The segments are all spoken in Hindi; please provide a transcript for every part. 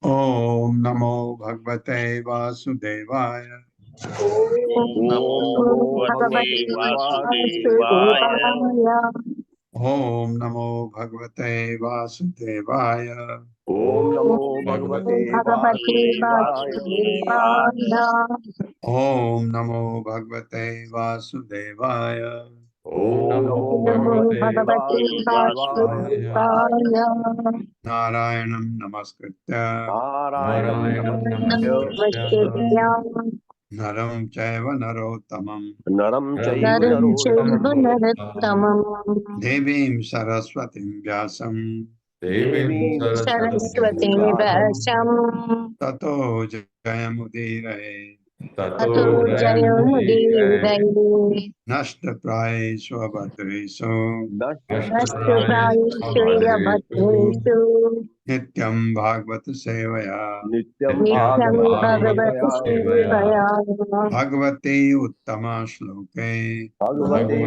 ओम नमो भगवते वासुदेवाय। ओम नमो भगवते वासुदेवाय। ओम नमो भगवते वासुदेवाय। ओम नमो भगवते वासुदेवाय। ओम नमो भगवते वासुदेवाय। ओम नमो भगवते वासुदेवाय। नारायणं नमस्कृत्य नारायणं नमस्कृत्य नरं चैव नरोत्तमं नरं चैव नरोत्तमं देवीं सरस्वतीं व्यासं देवीं सरस्वती व्यासं ततो जयमुदीरये। ततो जयमुदीरये। नष्टप्रायेषु अभद्रेषु नष्टप्रायेषु नित्यं भागवत सेवया नित्यं नित्यं भगवत भगवति सेवया भगवते उत्तमा श्लोके भगवते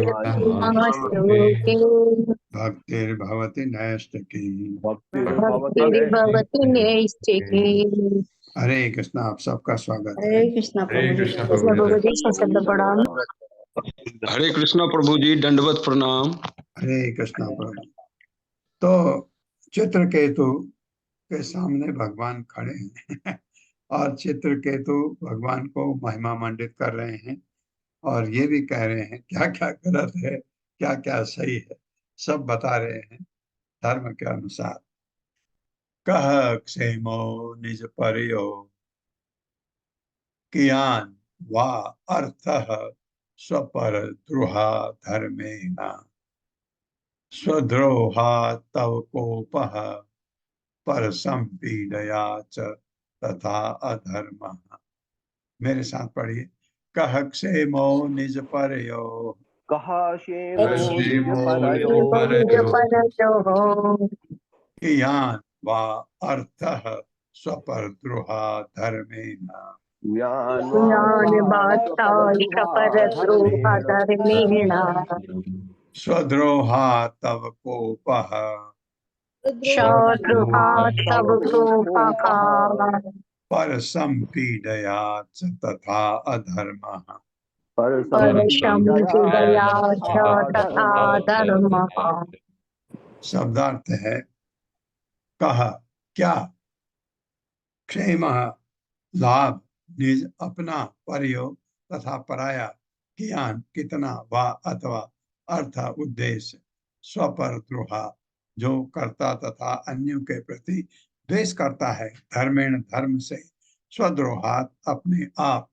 श्लोके भक्तिर्भवति नैष्ठिकी। भक्तिर्भवति भक्तिर्भवति नैष्ठिकी। हरे कृष्ण, आप सबका स्वागत है। हरे कृष्णा प्रभु जी। प्रभु जी सशब्द प्रणाम। हरे कृष्णा प्रभु जी, दंडवत प्रणाम। हरे कृष्णा प्रभु। तो चित्रकेतु के सामने भगवान खड़े हैं और चित्रकेतु भगवान को महिमा मंडित कर रहे हैं और ये भी कह रहे हैं क्या क्या गलत है, क्या क्या सही है, सब बता रहे हैं धर्म के अनुसार। कह क्षेमो निज परियो कियान वा अर्थः स्वपर द्रुहा धर्मेण स्वद्रोहा तव कोपः पर संपीडया च तथा अधर्मः। मेरे साथ पढ़िए। कह क्षेमो निज परयो कहा क्षेमो निज परयो कियान वा अर्थः स्वपरद्रोहा धर्मेण ज्ञान वार्तालिक परद्रोह धर्मेण स्वद्रोहा तव कोपः शत्रुहा तव कोपः पर संपीडया च तथा अधर्मः। परशं पीडया च तथा धर्मः। शब्दार्थ है कह क्या, क्षेम लाभ, निज अपना, परयोग तथा पराया, कियान कितना, वा अथवा, अर्थ उद्देश्य, स्वपर द्रोहा जो करता तथा अन्यों के प्रति द्वेष करता है, धर्मेण धर्म से, स्वद्रोहात अपने आप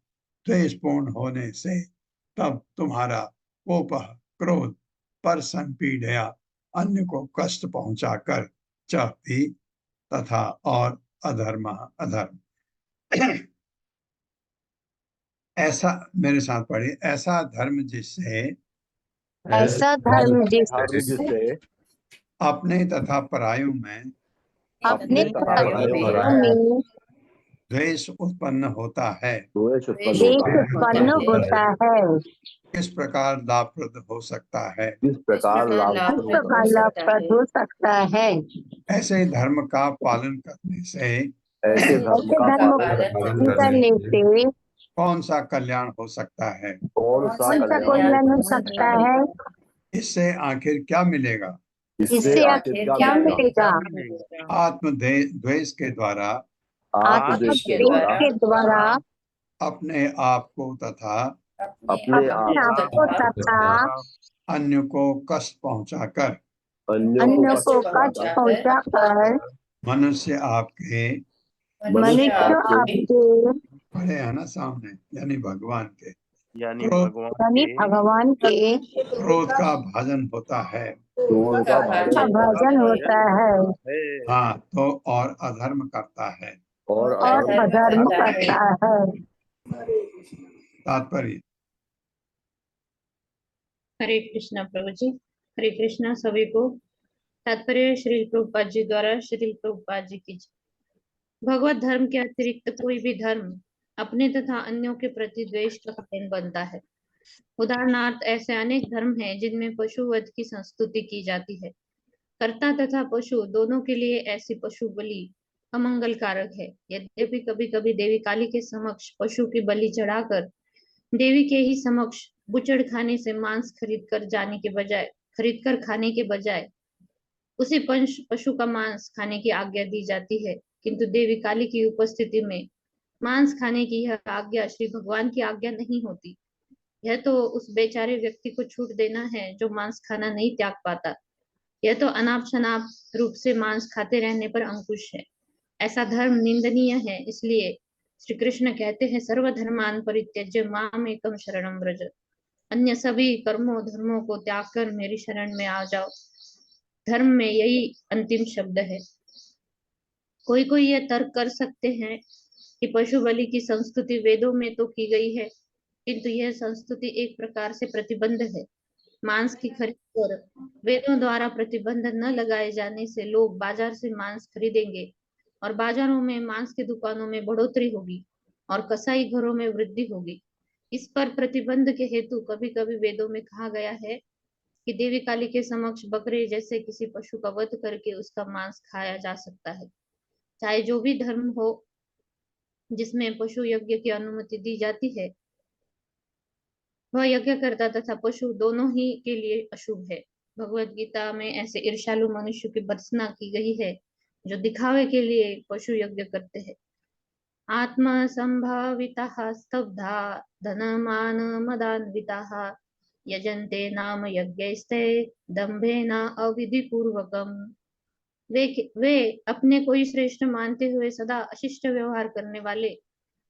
द्वेषपूर्ण होने से, तब तुम्हारा कोप क्रोध, पर संपीडया अन्य को कष्ट पहुंचाकर, च भी तथा और अधर्म अधर्म। ऐसा मेरे साथ पढ़िए। ऐसा धर्म जिससे ऐसा धर्म जिससे अपने तथा परायों में अपने तथा परायों में द्वेष उत्पन्न होता है, द्वेष उत्पन्न होता है, किस प्रकार लाभप्रद हो सकता है। इस प्रकार लाभप्रद हो सकता है। ऐसे धर्म का पालन करने से ऐसे धर्म का पालन करने से कौन सा कल्याण हो सकता है। कौन सा कौन सा कल्याण हो सकता है। इससे आखिर क्या मिलेगा। इससे आखिर क्या मिलेगा। आत्म द्वेष के द्वारा आत्मदेश के द्वारा अपने आप को तथा अपने आप को तथा अन्य को कष्ट पहुंचाकर अन्य को कष्ट पहुंचाकर मनुष्य आपके मनुष्य आपके खड़े हैं ना सामने, यानी भगवान के यानी भगवान के क्रोध का भाजन होता है। भाजन होता है हाँ, तो और अधर्म करता है। और अधर्म करता है। तात्पर्य। हरे कृष्णा प्रभु जी। हरे कृष्णा सभी को। तात्पर्य श्री प्रभुपाद जी द्वारा श्री प्रभुपाद जी की। भगवत धर्म के अतिरिक्त कोई भी धर्म अपने तथा अन्यों के प्रति द्वेष का कारण बनता है। उदाहरणार्थ ऐसे अनेक धर्म हैं जिनमें पशुवध की संस्तुति की जाती है। कर्ता तथा पशु दोनों के लिए ऐसी पशु बलि अमंगलकारक है। यद्यपि कभी कभी देवी काली के समक्ष पशु की बलि चढ़ाकर देवी के ही समक्ष बुचड़ खाने से मांस खरीद कर खाने के बजाय उसी पंच पशु का मांस खाने की आज्ञा दी जाती है, किंतु देवी काली की उपस्थिति में मांस खाने की यह आज्ञा श्री भगवान की आज्ञा नहीं होती। यह तो उस बेचारे व्यक्ति को छूट देना है जो मांस खाना नहीं त्याग पाता। यह तो अनाप शनाप रूप से मांस खाते रहने पर अंकुश है। ऐसा धर्म निंदनीय है। इसलिए श्री कृष्ण कहते हैं, सर्वधर्मान परित्यज्य माम एकम शरणम व्रज। अन्य सभी कर्मों धर्मों को त्याग कर मेरी शरण में आ जाओ। धर्म में यही अंतिम शब्द है। कोई कोई यह तर्क कर सकते हैं कि पशु बलि की संस्तुति वेदों में तो की गई है, किंतु यह संस्तुति एक प्रकार से प्रतिबंध है। मांस की खरीद पर वेदों द्वारा प्रतिबंध न लगाए जाने से लोग बाजार से मांस खरीदेंगे और बाजारों में मांस की दुकानों में बढ़ोतरी होगी और कसाई घरों में वृद्धि होगी। इस पर प्रतिबंध के हेतु कभी कभी वेदों में कहा गया है कि देवी काली के समक्ष बकरे जैसे किसी पशु का वध करके उसका मांस खाया जा सकता है। चाहे जो भी धर्म हो जिसमें पशु यज्ञ की अनुमति दी जाती है, वह यज्ञकर्ता तथा पशु दोनों ही के लिए अशुभ है। भगवत गीता में ऐसे ईर्ष्यालु मनुष्य की भर्त्सना की गई है जो दिखावे के लिए पशु यज्ञ करते हैं। आत्मा संभाविताः स्तब्धा धनमान मदान्विताः यजन्ते नाम यज्ञैस्ते दम्भेन अविधि पूर्वकम। वे अपने को ही श्रेष्ठ मानते हुए सदा अशिष्ट व्यवहार करने वाले,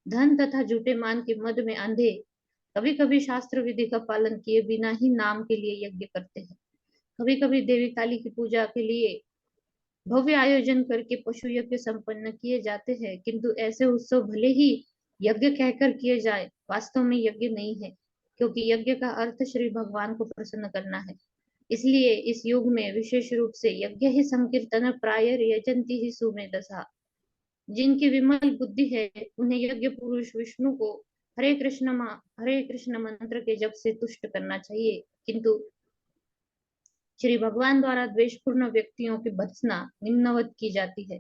धन तथा झूठे मान के मद में अंधे, कभी कभी शास्त्र विधि का पालन किए बिना ही नाम के लिए यज्ञ करते हैं। कभी कभी देवी काली की पूजा के लिए भव्य आयोजन करके पशु यज्ञ संपन्न किए जाते हैं, किंतु ऐसे उत्सव भले ही यज्ञ कहकर किए जाए, वास्तव में यज्ञ नहीं है, क्योंकि यज्ञ का अर्थ श्री भगवान को प्रसन्न करना है। इसलिए इस युग में विशेष रूप से यज्ञ ही संकीर्तन प्राय यजंती ही सुमेधसा। जिनकी विमल बुद्धि है उन्हें यज्ञ पुरुष विष्णु को हरे कृष्ण मंत्र के जप से तुष्ट करना चाहिए, किंतु श्री भगवान द्वारा द्वेषपूर्ण व्यक्तियों की भर्त्सना निम्नवत की जाती है।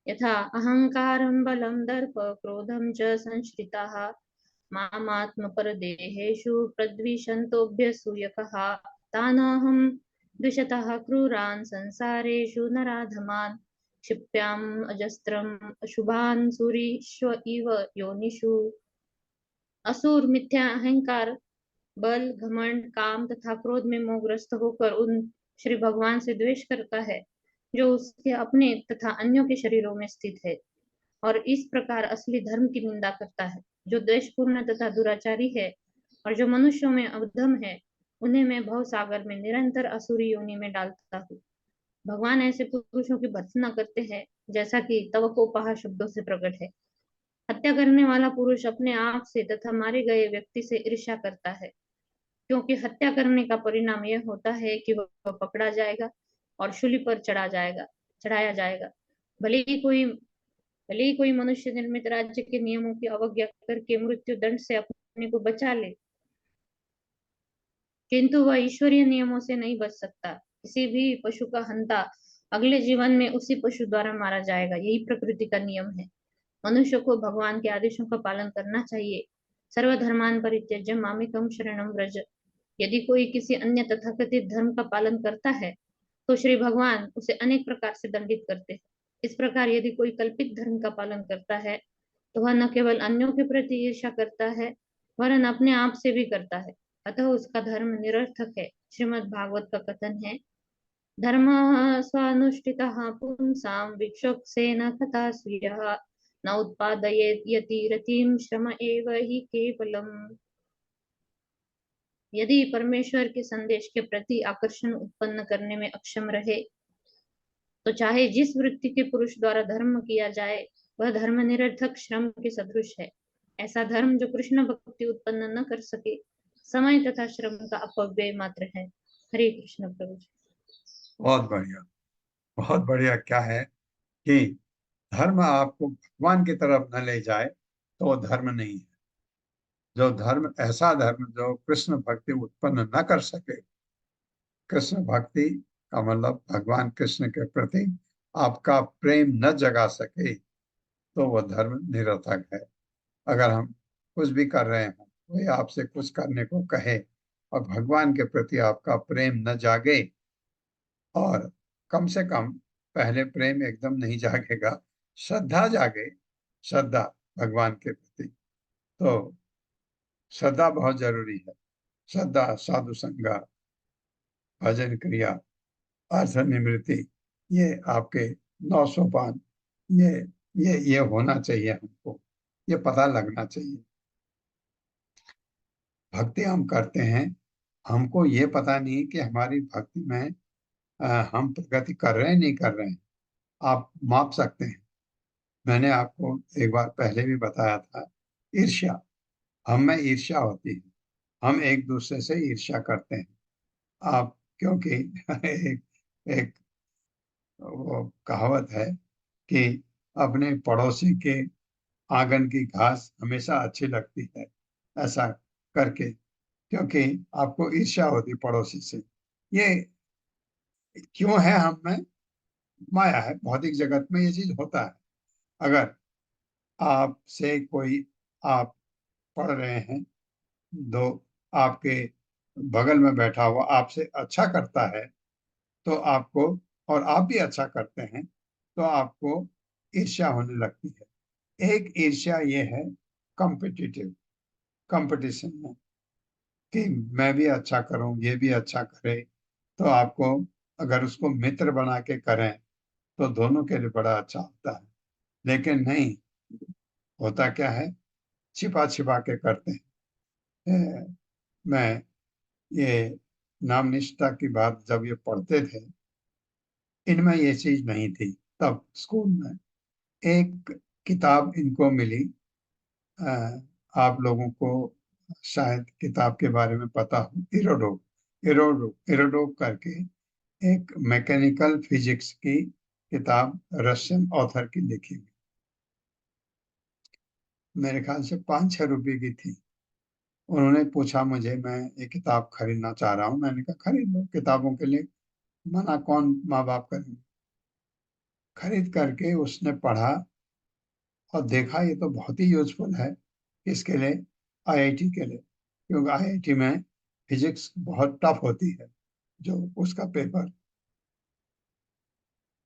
यथा अहंकारं बलं दर्प क्रोधं च संश्रिताः मामात्मपरदेहेषु प्रद्विषन्तोऽभ्यसूयकः तानहं द्विषतः क्रूरान् संसारेषु नराधमान् क्षिप्याम् अजस्त्रम् अशुभान् सूरीष्व इव योनिषु। असुर मिथ्या अहंकार, बल, घमंड, काम तथा क्रोध में मोहग्रस्त होकर उन श्री भगवान से द्वेष करता है जो उसके अपने तथा अन्यों के शरीरों में स्थित है, और इस प्रकार असली धर्म की निंदा करता है। जो द्वेषपूर्ण तथा दुराचारी है और जो मनुष्यों में अधम है, उन्हें मैं भव सागर में निरंतर असुरी योनि में डालता हूँ। भगवान ऐसे पुरुषों की भर्त्सना करते हैं, जैसा कि तवकोपहा शब्दों से प्रकट है। हत्या करने वाला पुरुष अपने आप से तथा मारे गए व्यक्ति से ईर्ष्या करता है, क्योंकि हत्या करने का परिणाम यह होता है कि वह पकड़ा जाएगा और शूली पर चढ़ाया जाएगा। भले ही कोई मनुष्य निर्मित राज्य के नियमों की अवज्ञा करके मृत्यु दंड से अपने को बचा ले, किंतु वह ईश्वरीय नियमों से नहीं बच सकता। किसी भी पशु का हंता अगले जीवन में उसी पशु द्वारा मारा जाएगा। यही प्रकृति का नियम है। मनुष्य को भगवान के आदेशों का पालन करना चाहिए। सर्वधर्मान परित्यज्य मामेकम शरणम व्रज। यदि कोई किसी अन्य तथाकथित धर्म का पालन करता है तो श्री भगवान उसे अनेक प्रकार से दंडित करते हैं। इस प्रकार यदि कोई कल्पित धर्म का पालन करता है तो वह न केवल अन्यों के प्रति ईर्ष्या करता है, वरन अपने आप से भी करता है, अतः उसका धर्म निरर्थक है। श्रीमद् भागवत का कथन है, धर्म स्वानुष्ठितः पुंसां विक्षोक्सेन तथा स्वीयः न उत्पादयेत् यतिरतिं श्रम एव हि केवलम्। यदि परमेश्वर के संदेश के प्रति आकर्षण उत्पन्न करने में अक्षम रहे तो चाहे जिस वृत्ति के पुरुष द्वारा धर्म किया जाए, वह धर्म निरर्थक श्रम के सदृश है। ऐसा धर्म जो कृष्ण भक्ति उत्पन्न न कर सके, समय तथा श्रम का अपव्यय मात्र है। हरे कृष्ण प्रभु जी। बहुत बढ़िया, बहुत बढ़िया। क्या है कि धर्म आपको भगवान की तरफ न ले जाए तो वो धर्म नहीं है। जो धर्म, ऐसा धर्म जो कृष्ण भक्ति उत्पन्न न कर सके, कृष्ण भक्ति का मतलब भगवान कृष्ण के प्रति आपका प्रेम न जगा सके तो वह धर्म निरर्थक है। अगर हम कुछ भी कर रहे हों, कोई आपसे कुछ करने को कहे और भगवान के प्रति आपका प्रेम न जागे, और कम से कम पहले प्रेम एकदम नहीं जागेगा, श्रद्धा जागे, श्रद्धा भगवान के प्रति, तो श्रद्धा बहुत जरूरी है। श्रद्धा, साधु संग, भजन क्रिया, अर्थ निवृत्ति, ये आपके 9 सोपान, ये ये होना चाहिए हमको, ये पता लगना चाहिए। भक्ति हम करते हैं, हमको ये पता नहीं कि हमारी भक्ति में हम प्रगति कर रहे हैं नहीं कर रहे हैं। आप माप सकते हैं। मैंने आपको एक बार पहले भी बताया था, ईर्ष्या, हम में ईर्ष्या होती है, हम एक दूसरे से ईर्ष्या करते हैं। आप क्योंकि एक एक वो कहावत है कि अपने पड़ोसी के आंगन की घास हमेशा अच्छी लगती है, ऐसा करके, क्योंकि आपको ईर्ष्या होती पड़ोसी से। ये क्यों है हम में? माया है, भौतिक जगत में ये चीज होता है। अगर आपसे कोई, आप पढ़ रहे हैं, दो आपके बगल में बैठा हुआ आपसे अच्छा करता है, तो आपको, और आप भी अच्छा करते हैं, तो आपको ईर्ष्या होने लगती है। एक ईर्ष्या ये है कॉम्पिटिटिव, कंपटीशन में, कि मैं भी अच्छा करूं, ये भी अच्छा करे, तो आपको, अगर उसको मित्र बना के करें तो दोनों के लिए बड़ा अच्छा होता है। लेकिन नहीं, होता क्या है, छिपा छिपा के करते हैं। मैं ये नाम निष्ठा की बात जब ये पढ़ते थे, इनमें ये चीज नहीं थी। तब स्कूल में एक किताब इनको मिली, अ, आप लोगों को शायद किताब के बारे में पता हो, इरोडो, इरोडो करके एक मैकेनिकल फिजिक्स की किताब, रशियन ऑथर की लिखी हुई, मेरे ख्याल से 5-6 रुपए की थी। उन्होंने पूछा मुझे, मैं ये किताब खरीदना चाह रहा हूँ। मैंने कहा खरीद लो, किताबों के लिए मना कौन माँ बाप करेंगे। खरीद करके उसने पढ़ा और देखा ये तो बहुत ही यूजफुल है। इसके लिए, आईआईटी के लिए, क्योंकि आईआईटी में फिजिक्स बहुत टफ होती है, जो उसका पेपर।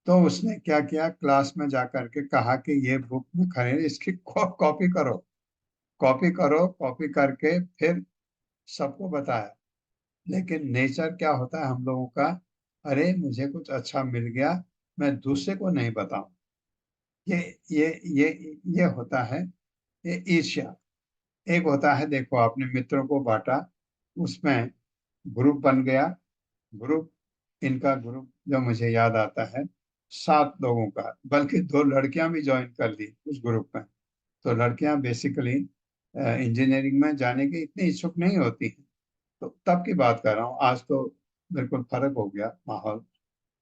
तो उसने क्या किया, क्लास में जा करके कहा कि ये बुक में खरीद, इसकी कॉपी करो, कॉपी करो, कॉपी करके फिर सबको बताया। लेकिन नेचर क्या होता है हम लोगों का, अरे मुझे कुछ अच्छा मिल गया, मैं दूसरे को नहीं बताऊं। ये ये ये ये होता है, ये ईर्ष्या। एक होता है, देखो आपने मित्रों को बांटा, उसमें ग्रुप बन गया, ग्रुप, इनका ग्रुप जो मुझे याद आता है, 7 लोगों का, बल्कि 2 लड़कियां भी ज्वाइन कर ली उस ग्रुप में। तो लड़कियां बेसिकली इंजीनियरिंग में जाने की इतनी इच्छुक नहीं होती हैं। तो तब की बात कर रहा हूँ, आज तो बिल्कुल फर्क हो गया माहौल।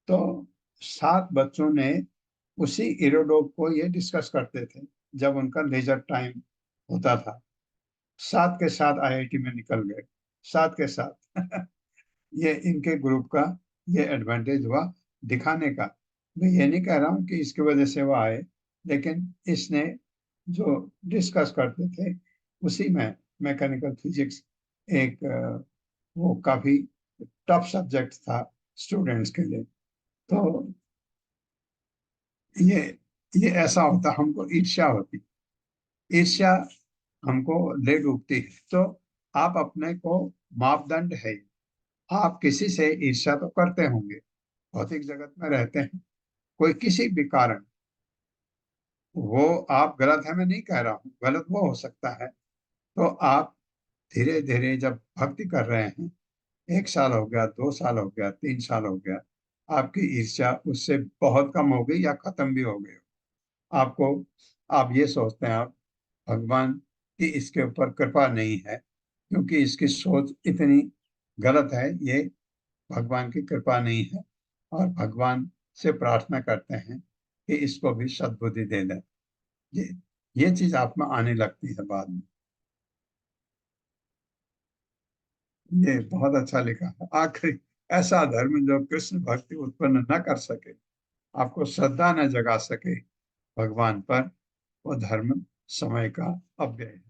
तो 7 बच्चों ने उसी इरोडोप को ये डिस्कस करते थे जब उनका लेजर टाइम होता था। 7 के 7 आईआईटी में निकल गए, 7 के 7। ये इनके ग्रुप का ये एडवांटेज हुआ दिखाने का। मैं ये नहीं कह रहा हूँ कि इसकी वजह से वो आए, लेकिन इसने जो डिस्कस करते थे उसी में, मैकेनिकल फिजिक्स एक वो काफी टफ सब्जेक्ट था स्टूडेंट्स के लिए। तो ये ये ऐसा होता, हमको ईर्ष्या होती, ईर्ष्या हमको ले डूबती है। तो आप अपने को, मापदंड है, आप किसी से ईर्ष्या तो करते होंगे, भौतिक जगत में रहते हैं, कोई किसी भी कारण, वो आप गलत है मैं नहीं कह रहा हूँ, गलत वो हो सकता है। तो आप धीरे धीरे जब भक्ति कर रहे हैं, 1 साल हो गया, 2 साल हो गया, 3 साल हो गया, आपकी ईर्ष्या उससे बहुत कम हो गई या खत्म भी हो गई, आपको, आप ये सोचते हैं आप, भगवान की इसके ऊपर कृपा नहीं है, क्योंकि इसकी सोच इतनी गलत है, ये भगवान की कृपा नहीं है। और भगवान से प्रार्थना करते हैं कि इसको भी सद्बुद्धि दे दें। ये ये चीज आप में आने लगती है बाद में। ये बहुत अच्छा लिखा है, आखिरी, ऐसा धर्म जो कृष्ण भक्ति उत्पन्न न कर सके, आपको श्रद्धा न जगा सके भगवान पर, वो धर्म समय का अव्यय है।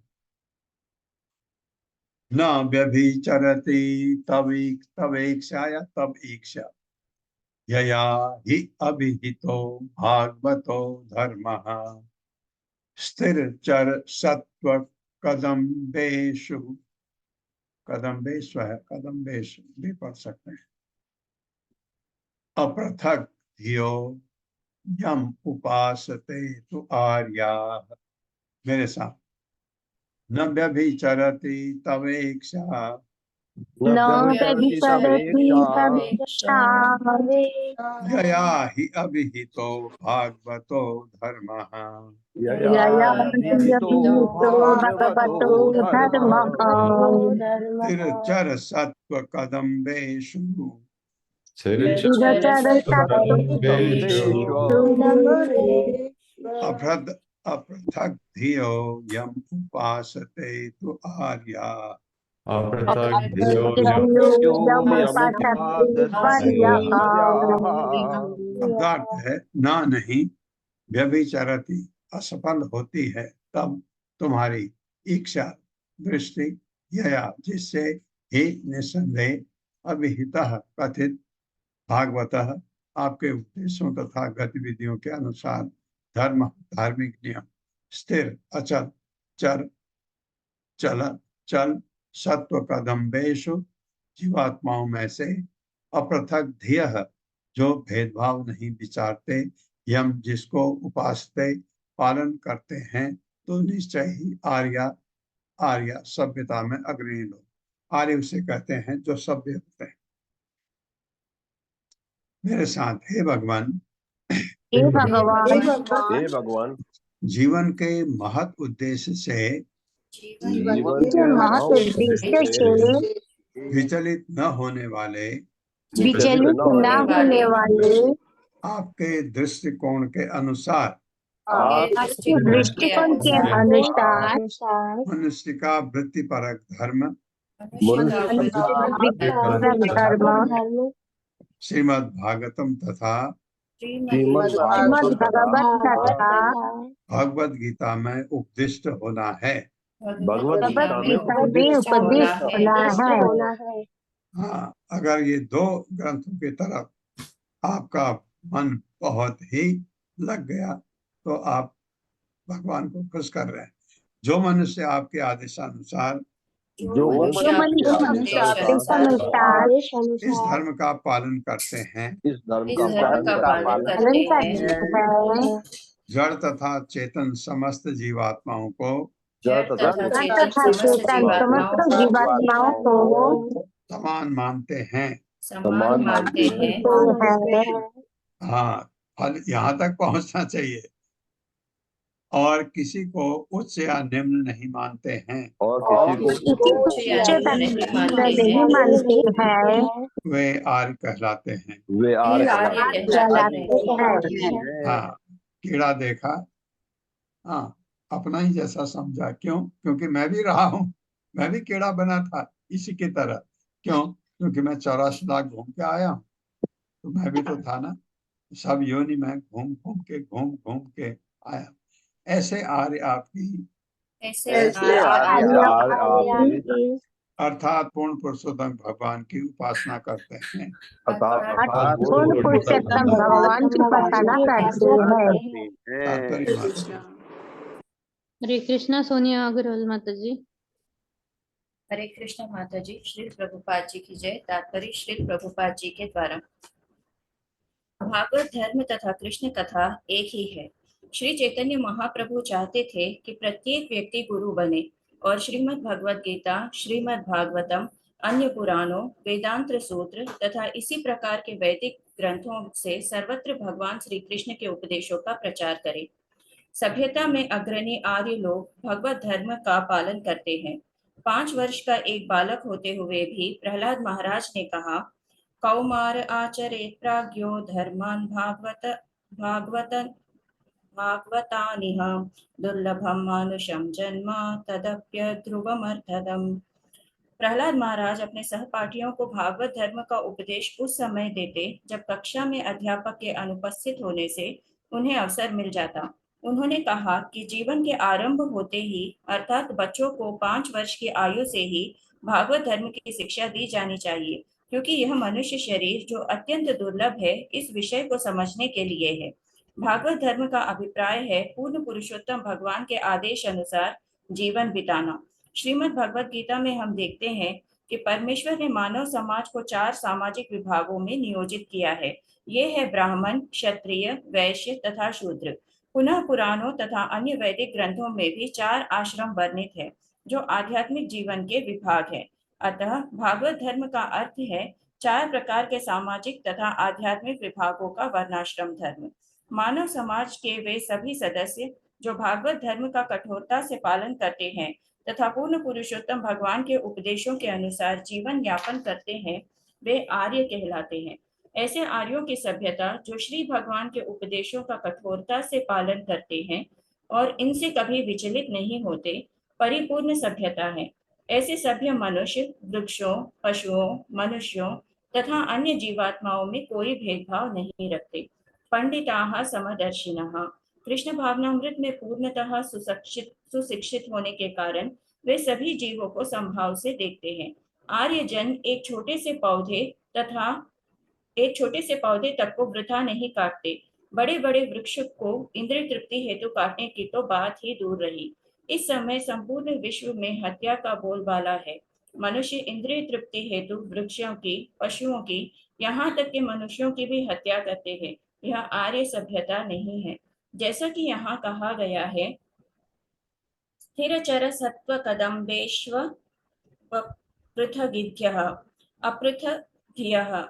न व्यभिचरति तवेक्षा या तब ईक्षा यया हि अभिहितो भागवतो धर्मः स्थिर चर सत्व कदम्बेषु, कदम्बेषु है, कदम्बेषु भी पढ़ सकते हैं। अपृथक धियो यम उपासते तु आर्या, मेरे साथ, न व्यभिचरति तवेक्षा न न व्यभिचरति व्यभिचरति तवेक्षा तवेक्षा यया हि अभिहितो भागवतो धर्मः यया यया विहितो विहितो भागवतो भगवतो धर्मः धर्मः तिरचर सत्व कदम्बेषु चिरचर कदम्बेषु अपृथक धियो यम उपासते तु आर्या शब्दार्थ है ना नहीं व्यभिचरति असफल होती है तब तुम्हारी इच्छा दृष्टि यया जिससे ही निसंदेह अभिहितः कथित भागवतः आपके उपदेशों तथा गतिविधियों के अनुसार धर्म धार्मिक नियम स्थिर अचल चर चल चल सत्व कदम्बेषु जीवात्माओं में से अपृथक धियः जो भेदभाव नहीं विचारते यम जिसको उपासते पालन करते हैं तो निश्चय ही आर्या आर्य सभ्यता में अग्रणी लोग, आर्य उसे कहते हैं जो सभ्य होते हैं। मेरे साथ हे भगवान, हे भगवान, हे भगवान, जीवन के महत उद्देश्य से जीवन के महत उद्देश्य से विचलित न होने वाले विचलित न होने वाले आपके दृष्टिकोण के अनुसार आपके दृष्टिकोण के अनुसार मनुष्य का वृत्तिपरक धर्म व्यक्तिगत धर्म श्रीमद् भागवतम तथा श्रीमद् भागवत तथा भगवद गीता में उपदिष्ट होना है। भगवद भगवत गीता में उपदेश होना है। हाँ, अगर ये दो ग्रंथों की तरफ आपका मन बहुत ही लग गया तो आप भगवान को खुश कर रहे हैं। जो मनुष्य आपके आदेशानुसार इस धर्म का पालन करते हैं, इस धर्म का पालन करते हैं, जड़ तथा चेतन समस्त जीवात्माओं को तथा चेतन समस्त जीवात्माओं को समान मानते हैं। समान मानते हैं। हाँ, फल यहाँ तक पहुंचना चाहिए। और किसी को उच्च या निम्न नहीं मानते हैं, और किसी को नहीं मानते हैं। वे आर्य कहलाते हैं। वे आर्य कहलाते हैं। हाँ, कीड़ा देखा, हाँ, अपना ही जैसा समझा। क्यों? क्योंकि मैं भी रहा हूँ, मैं भी कीड़ा बना था इसी की तरह। क्यों? क्योंकि मैं 84 लाख घूम के आया हूँ, तो मैं भी तो था ना। सब योनि में घूम घूम के आया। ऐसे आर्य आपकी अर्थात पूर्ण पुरुषोत्तम भगवान की उपासना करते हैं। पूर्ण पुरुषोत्तम भगवान की उपासना करते हैं। हरे कृष्णा। सोनिया अग्रवाल माता जी। हरे कृष्ण माता जी। श्री प्रभुपाद जी की जय। तात्पर्य श्री प्रभुपाद जी के द्वारा। भागवत धर्म तथा कृष्ण कथा एक ही है। श्री चैतन्य महाप्रभु चाहते थे कि प्रत्येक व्यक्ति गुरु बने और श्रीमद् भगवद गीता, श्रीमद् भागवतम, अन्य पुराणों, वेदांत सूत्र तथा इसी प्रकार के वैदिक ग्रंथों से सर्वत्र भगवान श्री कृष्ण के उपदेशों का प्रचार करें। सभ्यता में अग्रणी आर्य लोग भगवत धर्म का पालन करते हैं। 5 वर्ष का एक बालक होते हुए भी प्रहलाद महाराज ने कहा, कौमार आचरेत प्राज्ञो धर्मान् भागवतानिह दुर्लभम मानुषम जन्म तदप्य ध्रुवमर्थदम्। प्रहलाद महाराज अपने सहपाठियों को भागवत धर्म का उपदेश उस समय देते जब कक्षा में अध्यापक के अनुपस्थित होने से उन्हें अवसर मिल जाता। उन्होंने कहा कि जीवन के आरंभ होते ही अर्थात बच्चों को 5 वर्ष की आयु से ही भागवत धर्म की शिक्षा दी जानी चाहिए, क्योंकि यह मनुष्य शरीर जो अत्यंत दुर्लभ है इस विषय को समझने के लिए है। भागवत धर्म का अभिप्राय है पूर्ण पुरुषोत्तम भगवान के आदेश अनुसार जीवन बिताना। श्रीमद् भगवत गीता में हम देखते हैं कि परमेश्वर ने मानव समाज को 4 सामाजिक विभागों में नियोजित किया है। ये है ब्राह्मण, क्षत्रिय, वैश्य तथा शूद्र। पुनः पुराणों तथा अन्य वैदिक ग्रंथों में भी 4 आश्रम वर्णित है जो आध्यात्मिक जीवन के विभाग है। अतः भागवत धर्म का अर्थ है 4 प्रकार के सामाजिक तथा आध्यात्मिक विभागों का वर्णाश्रम धर्म। मानव समाज के वे सभी सदस्य जो भागवत धर्म का कठोरता से पालन करते हैं तथा पूर्ण पुरुषोत्तम भगवान के उपदेशों के अनुसार जीवन यापन करते हैं, वे आर्य कहलाते हैं। ऐसे आर्यों की सभ्यता जो श्री भगवान के उपदेशों का कठोरता से पालन करते हैं और इनसे कभी विचलित नहीं होते, परिपूर्ण सभ्यता है। ऐसे सभ्य मनुष्य वृक्षों, पशुओं, मनुष्यों तथा अन्य जीवात्माओं में कोई भेदभाव नहीं रखते। पंडिताः समदर्शिनः। कृष्ण भावनामृत में पूर्णतः सुशिक्षित होने के कारण वे सभी जीवों को समभाव से देखते हैं। आर्य जन एक छोटे से पौधे तक को वृथा नहीं काटते। बड़े बड़े वृक्ष को इंद्रिय तृप्ति हेतु काटने की तो बात ही दूर रही। इस समय संपूर्ण विश्व में हत्या का बोलबाला है। मनुष्य इंद्रिय तृप्ति हेतु वृक्षों की, पशुओं की, यहाँ तक कि मनुष्यों की भी हत्या करते हैं। यह आर्य सभ्यता नहीं है। जैसा कि यहाँ कहा गया है, स्थिरचर सत्व कदम्बेश्व पृथगिध्यः अपृथग्यः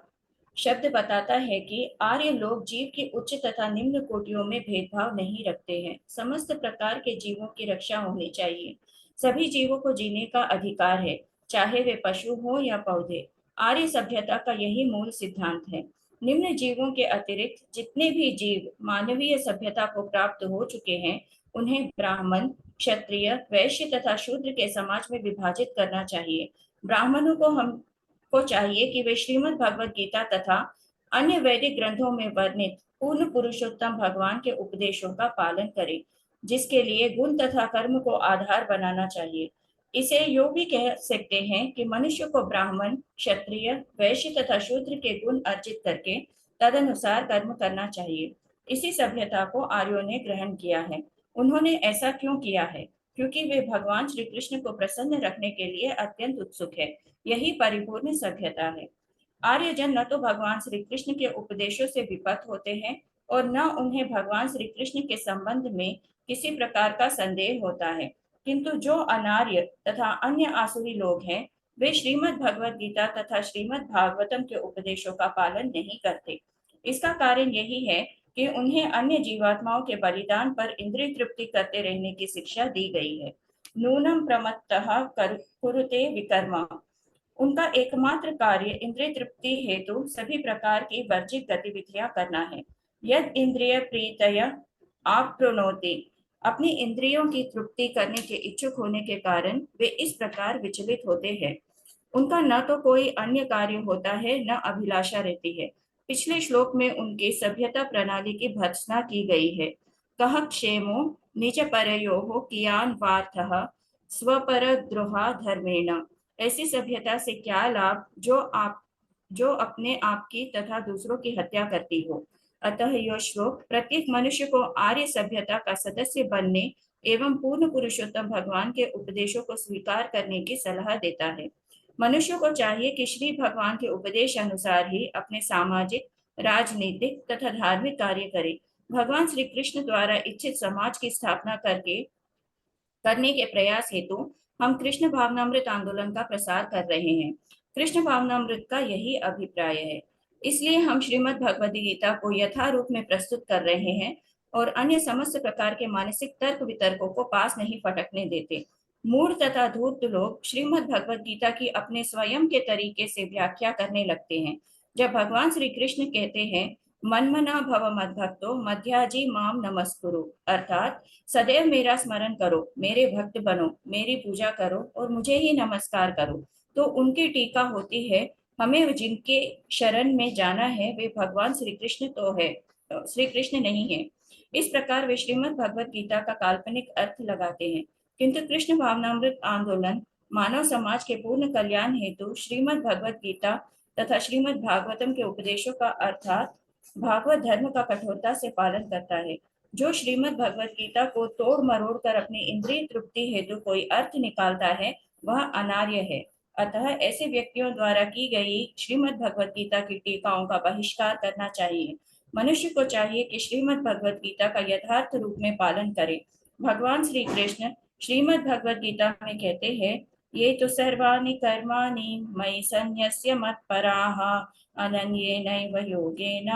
शब्द बताता है कि आर्य लोग जीव की उच्च तथा निम्न कोटियों में भेदभाव नहीं रखते हैं। समस्त प्रकार के जीवों की रक्षा होनी चाहिए। सभी जीवों को जीने का अधिकार है, चाहे वे पशु हो या पौधे। आर्य सभ्यता का यही मूल सिद्धांत है। निम्न जीवों के अतिरिक्त जितने भी जीव मानवीय सभ्यता को प्राप्त हो चुके हैं, उन्हें ब्राह्मण, क्षत्रिय, वैश्य तथा शूद्र के समाज में विभाजित करना चाहिए। ब्राह्मणों को चाहिए कि वे श्रीमद् भगवत गीता तथा अन्य वैदिक ग्रंथों में वर्णित पूर्ण पुरुषोत्तम भगवान के उपदेशों का पालन करें, जिसके लिए गुण तथा कर्म को आधार बनाना चाहिए। इसे यो भी कह सकते हैं कि मनुष्य को ब्राह्मण, क्षत्रिय, वैश्य तथा शूद्र के गुण अर्जित करके तदनुसार कर्म करना चाहिए। इसी सभ्यता को आर्यों ने ग्रहण किया है। उन्होंने ऐसा क्यों किया है? क्योंकि वे भगवान श्री कृष्ण को प्रसन्न रखने के लिए अत्यंत उत्सुक है। यही परिपूर्ण सभ्यता है। आर्य जन न तो भगवान श्री कृष्ण के उपदेशों से विपत होते हैं और न उन्हें भगवान श्री कृष्ण के संबंध में किसी प्रकार का संदेह होता है, किंतु जो अनार्य तथा अन्य आसुरी लोग हैं, वे श्रीमद् भगवत गीता तथा श्रीमद् भागवतम के उपदेशों का पालन नहीं करते। इसका कारण यही है कि उन्हें अन्य जीवात्माओं के बलिदान पर इंद्रिय तृप्ति करते रहने की शिक्षा दी गई है। नूनम प्रमत्तः कुरुते विकर्मा। उनका एकमात्र कार्य इंद्रिय तृप्ति हेतु सभी प्रकार की वर्जित गतिविधियां करना है। यद इंद्रिय प्रीतय आप्नुनोति। अपनी इंद्रियों की तृप्ति करने के इच्छुक होने के कारण वे इस प्रकार विचलित होते हैं। उनका न तो कोई अन्य कार्य होता है, न अभिलाषा रहती है। पिछले श्लोक में उनकी सभ्यता प्रणाली की भर्त्सना की गई है। कह क्षेमो निज परयोः कियान वार्थः स्वपरद्रोहा धर्मेण। ऐसी सभ्यता से क्या लाभ जो अपने आप की तथा दूसरों की हत्या करती हो। अतः यह श्लोक प्रत्येक मनुष्य को आर्य सभ्यता का सदस्य बनने एवं पूर्ण पुरुषोत्तम भगवान के उपदेशों को स्वीकार करने की सलाह देता है। मनुष्यों को चाहिए कि श्री भगवान के उपदेश अनुसार ही अपने सामाजिक, राजनीतिक तथा धार्मिक कार्य करें। भगवान श्री कृष्ण द्वारा इच्छित समाज की स्थापना करने के प्रयास हेतु हम कृष्ण भावनामृत आंदोलन का प्रसार कर रहे हैं। कृष्ण भावनामृत का यही अभिप्राय है। इसलिए हम श्रीमद् भगवद गीता को यथारूप में प्रस्तुत कर रहे हैं और अन्य समस्त प्रकार के मानसिक तर्क वितर्कों को पास नहीं फटकने देते। मूढ़ तथा धूर्त लोग श्रीमद् भगवद गीता की अपने स्वयं के तरीके से व्याख्या करने लगते हैं। जब भगवान श्री कृष्ण कहते हैं मनमना भव मद्भक्तो मध्याजी माम नमस्कुरु, अर्थात सदैव मेरा स्मरण करो, मेरे भक्त बनो, मेरी पूजा करो और मुझे ही नमस्कार करो, तो उनकी टीका होती है, हमें जिनके शरण में जाना है वे भगवान श्री कृष्ण तो है, श्री कृष्ण नहीं है। इस प्रकार वे श्रीमद् भगवत गीता का काल्पनिक अर्थ लगाते हैं, किंतु कृष्ण भावनामृत आंदोलन मानव समाज के पूर्ण कल्याण हेतु श्रीमद् भगवत गीता तथा श्रीमद् भागवतम के उपदेशों का अर्थात भागवत धर्म का कठोरता से पालन करता है। जो श्रीमद् भगवत गीता को तोड़ मरोड़ कर अपनी इंद्रिय तृप्ति हेतु कोई अर्थ निकालता है वह अनार्य है। अतः ऐसे व्यक्तियों द्वारा की गई श्रीमद् भगवत गीता की टीकाओं का बहिष्कार करना चाहिए। मनुष्य को चाहिए कि श्रीमद् भगवत गीता का यथार्थ रूप में पालन करे। भगवान श्री कृष्ण श्रीमद् भगवत गीता में कहते हैं, ये तो सर्वाणि कर्माणि मयि सन्न्यस्य मत्पराः अनन्येनैव योगेन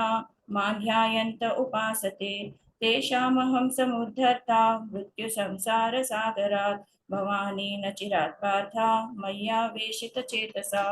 मां ध्यायन्त उपासते तेषामहं समुद्धर्ता मृत्यु संसार सागरात् भवानी न चिरात् पार्था मय्या वेशित चेतसा।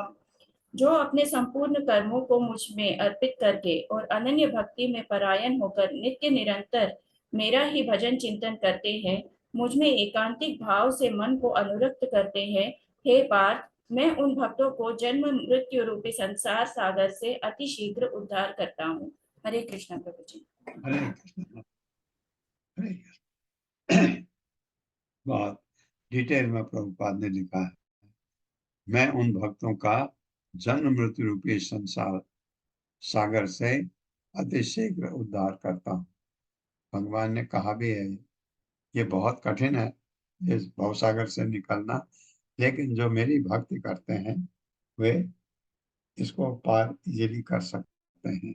जो अपने संपूर्ण कर्मों को मुझ में अर्पित करके और अनन्य भक्ति में परायण होकर नित्य निरंतर मेरा ही भजन चिंतन करते हैं, मुझ में एकांतिक भाव से मन को अनुरक्त करते हैं, हे पार्थ, मैं उन भक्तों को जन्म मृत्यु रूपी संसार सागर से अति शीघ्र उद्धार करता हूँ। हरे कृष्ण प्रभु जी। हरे कृष्ण हरे कृष्ण। बहुत डिटेल में प्रभुपाद ने लिखा है, मैं उन भक्तों का जन्म मृत्यु रूपी संसार सागर से अति शीघ्र उद्धार करता हूँ। भगवान ने कहा भी है, ये बहुत कठिन है इस भवसागर से निकलना, लेकिन जो मेरी भक्ति करते हैं वे इसको पार इजीली कर सकते हैं।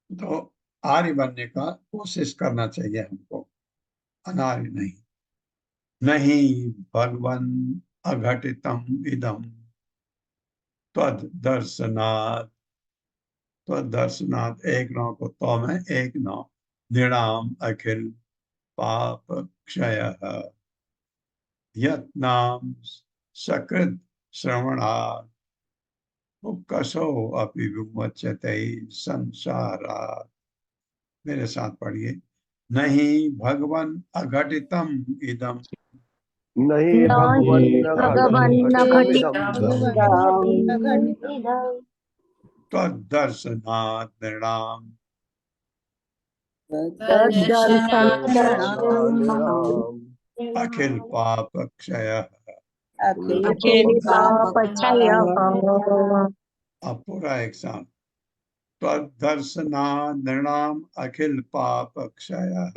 तो आर्य बनने का कोशिश करना चाहिए हमको, अनार्य नहीं। नहीं भगवन अघटितम इदम त्वद दर्शनात्, त्वद दर्शनात् एक नौ को तो में एक नौ, निराम अखिल पाप क्षयः यत्नाम सकृत श्रवणात् कसो अपि विमुच्यते संसारात्। मेरे साथ पढ़िए, नहीं भगवन अघटितम इदम, नहीं भगवन् तद्दर्शनात् नृणाम् अखिल पाप क्षयः। अब पूरा एक साथ, तद्दर्शनात् नृणाम् अखिल पाप क्षयः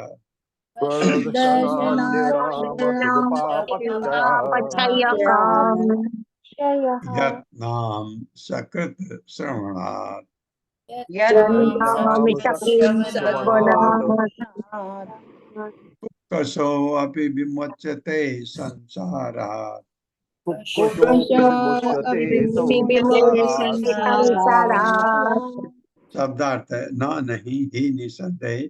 यत्नाम सकृत श्रवणात् कसो अपि विमुच्यते संसारात्। शब्दार्थ है, ना नहीं ही निसंदेह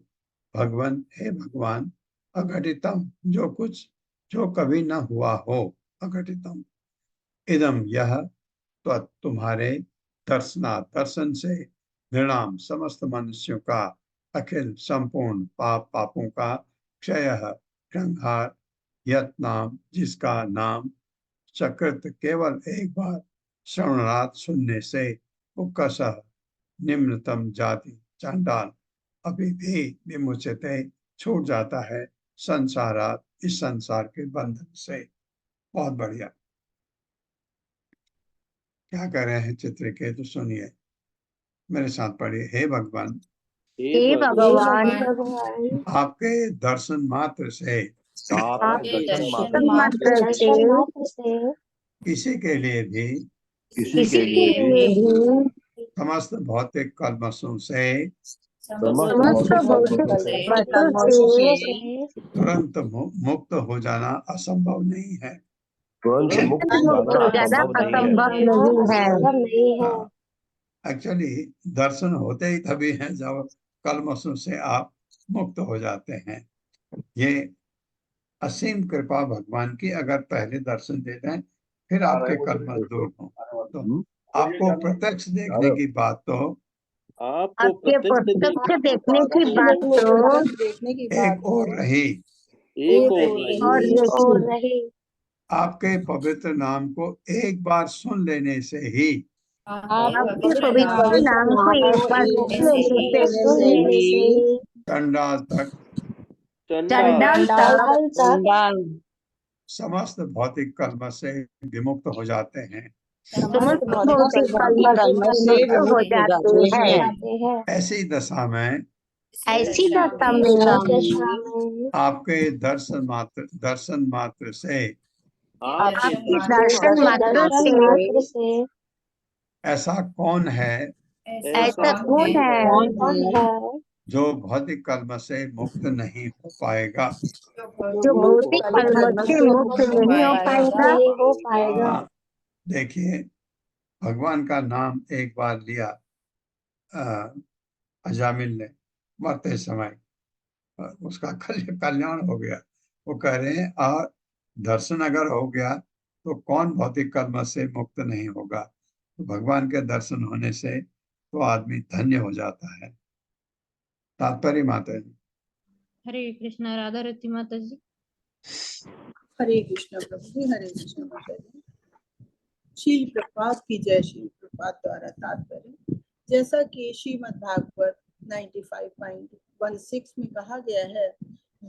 भगवान, हे भगवान, अघटितम जो कुछ जो कभी न हुआ हो, अघटितम इदम यह, तो तुम्हारे दर्शन से निर्णाम समस्त मनुष्यों का, अखिल संपूर्ण पापों का, क्षय संहार, यत नाम जिसका नाम, सकृत केवल एक बार, श्रवणात् सुनने से, उपकसः निम्नतम जाति चांडाल, अभी भी विमुचते छूट जाता है, संसारात इस संसार के बंधन से। बहुत बढ़िया, क्या कर रहे हैं चित्रकेतु, सुनिए, मेरे साथ पढ़िए, हे भगवान, हे भगवान, आपके दर्शन मात्र से किसी के लिए भी समस्त भौतिक कल्मशों से तुरंत मुक्त हो जाना असंभव नहीं है। मुक्त हो जाना असंभव नहीं है। एक्चुअली दर्शन होते ही तभी है जब कल्मशों से आप मुक्त हो जाते हैं। ये असीम कृपा भगवान की, अगर पहले दर्शन दे दें फिर आपके कल्मश दूर हो, तो आपको प्रत्यक्ष देखने की बात तो आपके प्रत्यक्ष देखने की बात तो एक और रही, और रही। आपके पवित्र नाम को एक बार सुन लेने से ही आपके पवित्र नाम को एक बार सुन लेने से चंडाल तक चंडाल तक समस्त भौतिक कर्म से विमुक्त हो जाते हैं। समस्त भौतिक कर्म से मुक्त हो जाते हैं। ऐसी दशा में ऐसी दशा में आपके दर्शन मात्र से आपके दर्शन मात्र से ऐसा कौन है ऐसा कौन है जो भौतिक कर्म से मुक्त नहीं हो पाएगा? जो भौतिक कर्म से मुक्त नहीं हो पाएगा। हाँ, देखिए, भगवान का नाम एक बार लिया अजामिल ने मरते समय, उसका कल्याण हो गया। वो कह रहे हैं, और दर्शन अगर हो गया तो कौन भौतिक कर्म से मुक्त नहीं होगा? तो भगवान के दर्शन होने से तो आदमी धन्य हो जाता है। तात्पर्य माता जी। हरे कृष्णा। राधा रति माता जी। हरे कृष्ण प्रभु जी, हरे कृष्ण माता जी। श्रील प्रभुपाद की जय। श्रील प्रभुपाद द्वारा तात्पर्य, जैसा कि श्रीमद् भागवत 95.16 में कहा गया है,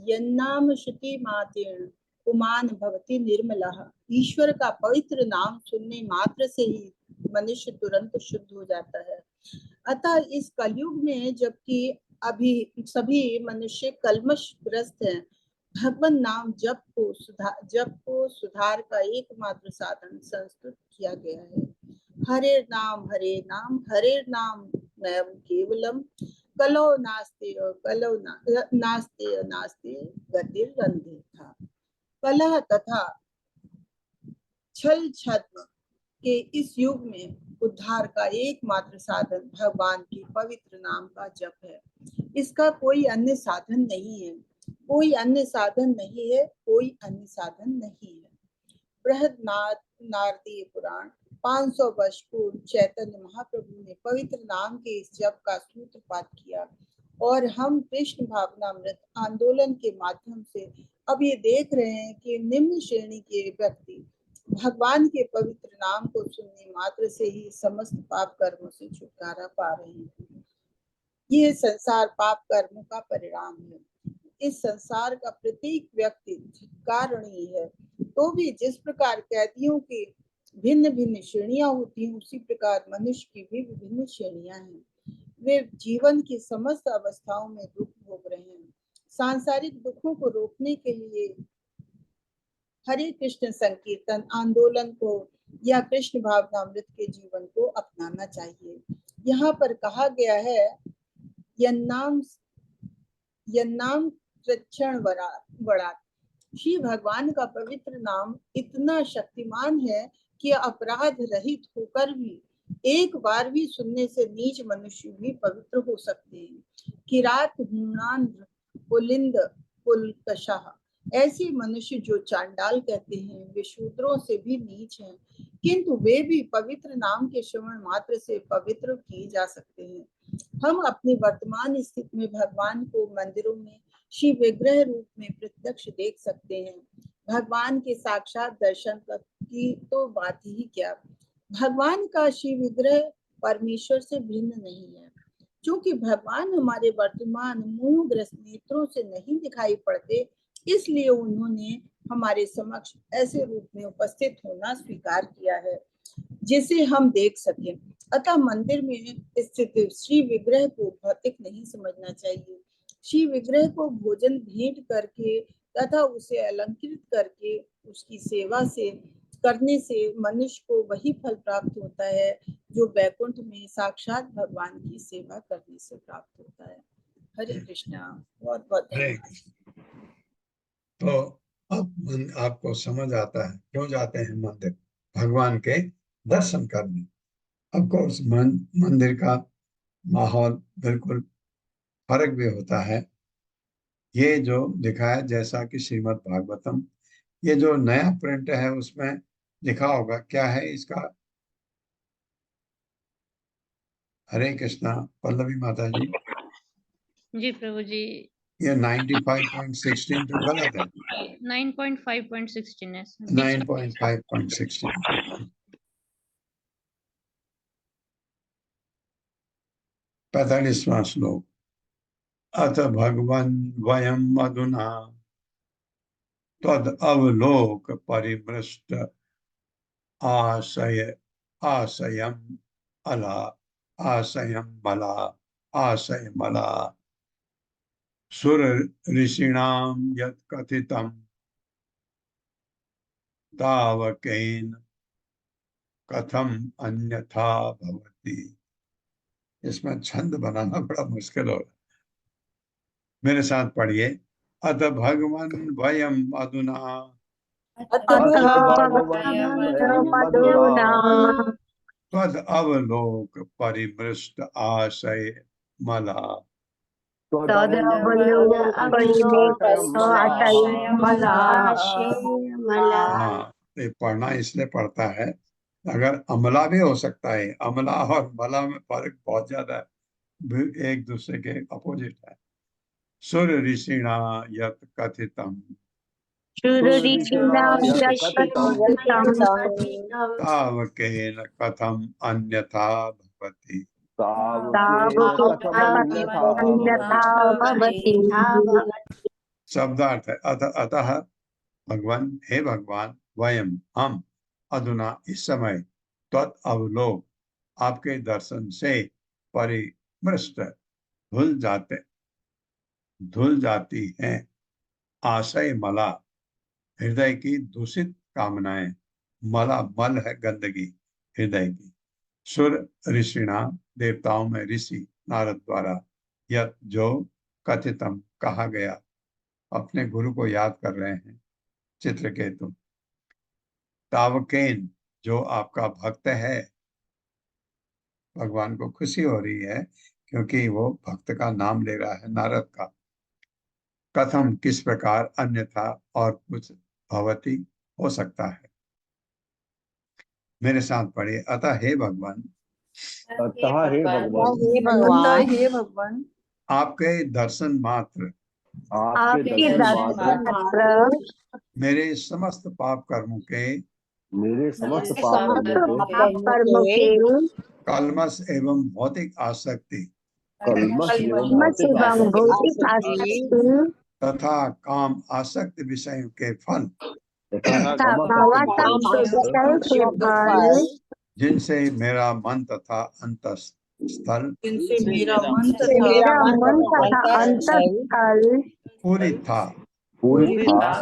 यन्नाम श्रुति मातेन पुमान भवति निर्मलः। ईश्वर का पवित्र नाम सुनने मात्र से ही मनुष्य तुरंत शुद्ध हो जाता है। अतः इस कलयुग में जबकि अभी सभी मनुष्य कल्मशग्रस्त हैं, भगवान नाम जप को सुधार का एकमात्र साधन संस्तुत किया गया है। हरे नाम नयम केवलम कलो नास्ते गतिर रंधे था। कलह तथा छल छद्म के इस युग में उद्धार का एकमात्र साधन भगवान के पवित्र नाम का जप है। इसका कोई अन्य साधन नहीं है, कोई अन्य साधन नहीं है, कोई अन्य साधन नहीं है। बृहद नारदीय पुराण 500 वर्ष पूर्व चैतन्य महाप्रभु ने पवित्र नाम के इस जप का सूत्रपात किया, और हम कृष्ण भावनामृत आंदोलन के माध्यम से अब ये देख रहे हैं कि निम्न श्रेणी के व्यक्ति भगवान के पवित्र नाम को सुनने मात्र से ही समस्त पाप कर्मों से छुटकारा पा रहे हैं। ये संसार पाप कर्मों का परिणाम है। इस संसार का प्रत्येक व्यक्ति धिक्कारणीय है, तो भी जिस प्रकार कैदियों की भिन्न भिन्न श्रेणियां होती हैं, उसी प्रकार मनुष्य की भी विभिन्न श्रेणियां हैं। वे जीवन की समस्त अवस्थाओं में दुख भोग रहे हैं। सांसारिक दुखों को रोकने के लिए हरे कृष्ण संकीर्तन आंदोलन को या कृष्ण भावनामृत के जीवन को अपनाना चाहिए। यहाँ पर कहा गया है, यन्नाम कृच्छण वरात। श्री भगवान का पवित्र नाम इतना शक्तिमान है कि अपराध रहित होकर भी एक बार भी सुनने से नीच मनुष्य भी पवित्र हो सकते हैं। किरात हूणांध्र पुलिंद पुलकशाह, ऐसे मनुष्य जो चांडाल कहते हैं, वे शूद्रों से भी नीच हैं, किंतु वे भी पवित्र नाम के श्रवण मात्र से पवित्र किए जा सकते हैं। हम अपनी वर्तमान स्थिति में भगवान को मंदिरों में श्री विग्रह रूप में प्रत्यक्ष देख सकते हैं। भगवान के साक्षात दर्शन की तो बात ही क्या। भगवान का श्री विग्रह परमेश्वर से भिन्न नहीं है। क्योंकि भगवान हमारे वर्तमान मोहग्रस्त नेत्रों से नहीं दिखाई पड़ते, इसलिए उन्होंने हमारे समक्ष ऐसे रूप में उपस्थित होना स्वीकार किया है जिसे हम देख सकें। अतः मंदिर में स्थित श्री विग्रह को भौतिक नहीं समझना चाहिए। श्री विग्रह को भोजन भेंट करके तथा उसे अलंकृत करके उसकी सेवा से करने से मनुष्य को वही फल प्राप्त होता है जो वैकुंठ में साक्षात भगवान की सेवा करने से प्राप्त होता है। हरे कृष्णा। बहुत बहुत धन्यवाद। तो अब आपको समझ आता है क्यों जाते हैं मंदिर? भगवान के दर्शन करने। ऑफ कोर्स मंदिर का माहौल बिल्कुल फर्क भी होता है। ये जो लिखा है, जैसा कि श्रीमद् भागवतम, ये जो नया प्रिंट है उसमें लिखा होगा, क्या है इसका? हरे कृष्णा। पल्लवी माता जी। जी प्रभु जी, ये 95.16 तो गलत है। 9.5.16 है। 9.5.16। 45वां श्लोक। अथ भगवन् वयम् अधुना तद अवलोक परिमृष्ट आशयम् अला आशयम् मला आशयमला सुर ऋषीणां यत् कथितं तावकेन कथम अन्यथा भवति। इसमें छंद बनाना बड़ा मुश्किल हो रहा है, मेरे साथ पढ़िए। अत भगवन् वयम् अधुना त्वद् अवलोक परिमृष्ट आशय मला हाँ, ये पढ़ना इसलिए पड़ता है, अगर अमला भी हो सकता है, अमला और मला में फर्क बहुत ज्यादा है, एक दूसरे के अपोजिट है। सुर ऋषिणा यत् कथितम् तावकेन कथम अन्यथा भवति। शब्दार्थ है अतः भगवान, हे भगवान, वयम हम, अधुना इस समय, त्वत् अवलोक आपके दर्शन से, परिमृष्ट धुल जाती हैं, आशय मला हृदय की दूषित कामनाएं, मला मल है गंदगी हृदय की, सुर ऋषिणा देवताओं में ऋषि नारद द्वारा, यत जो कथितम कहा गया, अपने गुरु को याद कर रहे हैं चित्रकेतु। तावकेन जो आपका भक्त है, भगवान को खुशी हो रही है क्योंकि वो भक्त का नाम ले रहा है, नारद का। कथम किस प्रकार, अन्यथा और कुछ, भवती हो सकता है। मेरे साथ पढ़िए। अतः हे भगवान, अतः हे भगवान, हे भगवान, आपके दर्शन मात्र आपके दर्शन मात्र मेरे समस्त पाप कर्मों के मेरे समस्त पाप कर्मों के कलमश एवं भौतिक आसक्ति कलमश एवं एवं भौतिक आसक्ति तथा काम आसक्त विषयों के फल तथा भावासक्त विषय के फल जिनसे मेरा मन तथा अंतःस्थल जिनसे मेरा मन मेरा मन तथा अंतःस्थल पूरी था पूरी था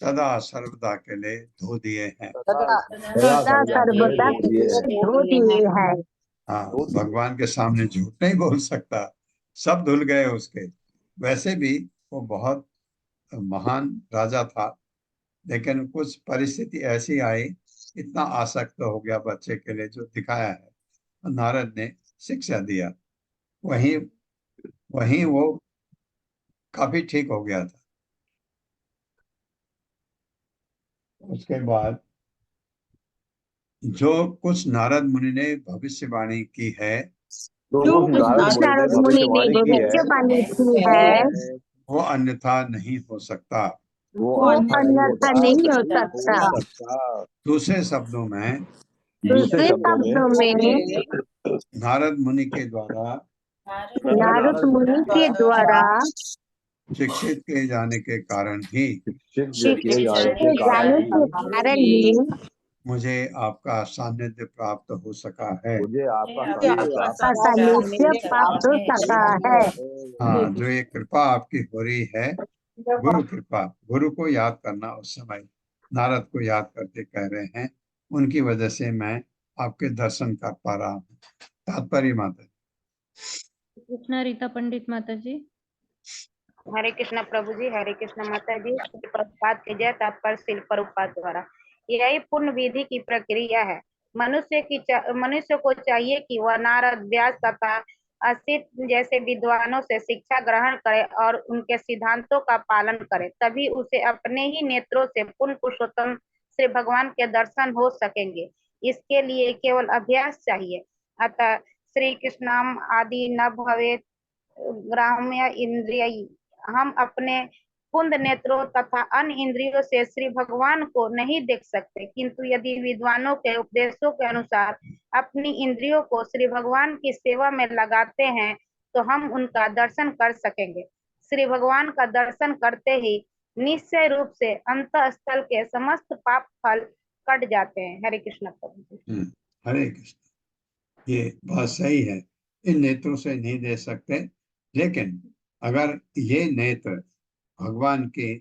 सदा सर्वदा के लिए धो दिए हैं। सदा सर्वदा के लिए धो दिए हैं। हाँ, भगवान के सामने झूठ नहीं बोल सकता, सब धुल गए उसके। वैसे भी वो बहुत महान राजा था, लेकिन कुछ परिस्थिति ऐसी आई, इतना आसक्त हो गया बच्चे के लिए, जो दिखाया है, नारद ने शिक्षा दिया, वहीं वहीं वो काफी ठीक हो गया था। उसके बाद जो कुछ नारद मुनि ने भविष्यवाणी की है, जो कुछ नारद मुनि ने भविष्यवाणी की है वो अन्यथा नहीं हो सकता। वो अन्यथा नहीं हो सकता। दूसरे शब्दों में नारद मुनि के द्वारा नारद मुनि के द्वारा शिक्षित किए जाने के कारण ही जाने के कारण ही मुझे आपका सानिध्य प्राप्त हो सका है। मुझे आपका सानिध्य प्राप्त हो सका है। हाँ, जो ये कृपा आपकी हो रही है, गुरु कृपा, गुरु को याद करना, उस समय नारद को याद करके कह रहे हैं, उनकी वजह से मैं आपके दर्शन कर पा रहा हूँ। तात्पर्य माता कृष्णा रीता पंडित माता जी। हरे कृष्ण प्रभु जी, हरे कृष्ण माता जी। प्रभुपाद के जय तात्पर्य श्रील प्रभुपाद द्वारा। यही पूर्ण विधि की प्रक्रिया है। मनुष्य को चाहिए कि वह नारद, व्यास तथा असित जैसे विद्वानों से शिक्षा ग्रहण करे और उनके सिद्धांतों का पालन करे, तभी उसे अपने ही नेत्रों से पूर्ण पुरुषोत्तम श्री भगवान के दर्शन हो सकेंगे। इसके लिए केवल अभ्यास चाहिए। अतः श्री कृष्णम आदि न भवेत् ग्राम्य इंद्रिय। हम अपने कुंद नेत्रों तथा अन्य इंद्रियों से श्री भगवान को नहीं देख सकते, किंतु यदि विद्वानों के उपदेशों के अनुसार अपनी इंद्रियों को श्री भगवान की सेवा में लगाते हैं तो हम उनका दर्शन कर सकेंगे। श्री भगवान का दर्शन करते ही निश्चय रूप से अंतःस्थल के समस्त पाप फल कट जाते हैं। हरे कृष्ण प्रभु जी। हरे कृष्ण। ये बात सही है, इन नेत्रों से नहीं दे सकते, लेकिन अगर ये नेत्र भगवान की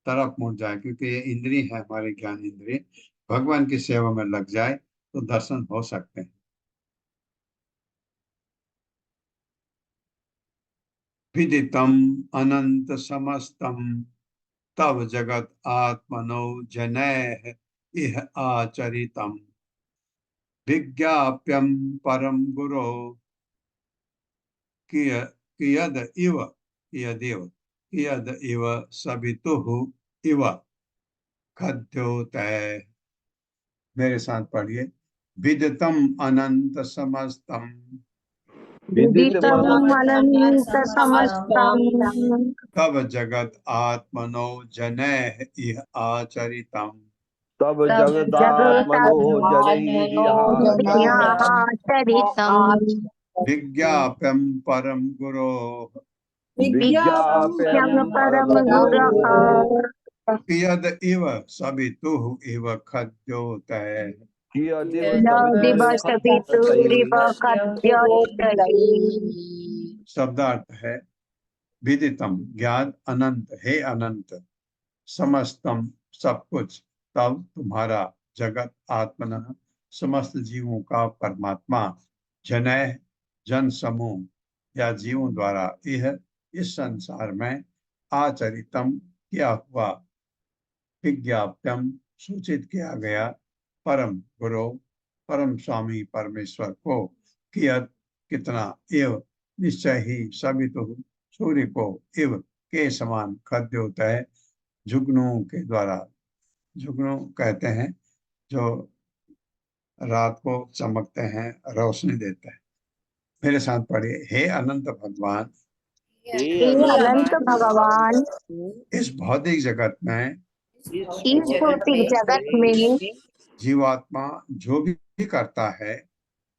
तरफ मुड़ जाए, क्योंकि ये इंद्रिय है हमारी ज्ञान इंद्रिय, भगवान की सेवा में लग जाए तो दर्शन हो सकते हैं। विदितम अनंत समस्तम तव जगत आत्मनो जनैः इह आचरितम विज्ञाप्यम परम गुरो कियद इव सवितुः इव खद्योतय। मेरे साथ पढ़िए। विदितम अनंत समस्तम विदितम अनंत समस्तम तव जगत आत्मनो जनैः इह आचरितम तब जगदात्मनो आचरितम विज्ञाप्यम परम गुरो परम गुरः कियद इव सवितुः इव खद्योतय। शब्दार्थ है विदितम ज्ञान अनंत, हे अनंत, समस्तम सब कुछ, तब तुम्हारा, जगत आत्मन समस्त जीवों का परमात्मा, जनय जन समूह या जीवों द्वारा, यह इस संसार में आचरितम किया हुआ, विज्ञाप्यम सूचित किया गया, परम गुरु परम स्वामी परमेश्वर को, कियत कितना, एव निश्चय ही, सभी तो सूर्य को, इव के समान, खद्योतय जुगनुओं के द्वारा, जुगनू कहते हैं जो रात को चमकते हैं, रोशनी देते हैं। मेरे साथ पढ़िए। हे अनंत भगवान, हे अनंत भगवान, इस भौतिक जगत में, इस भौतिक जगत में जीवात्मा जो भी करता है,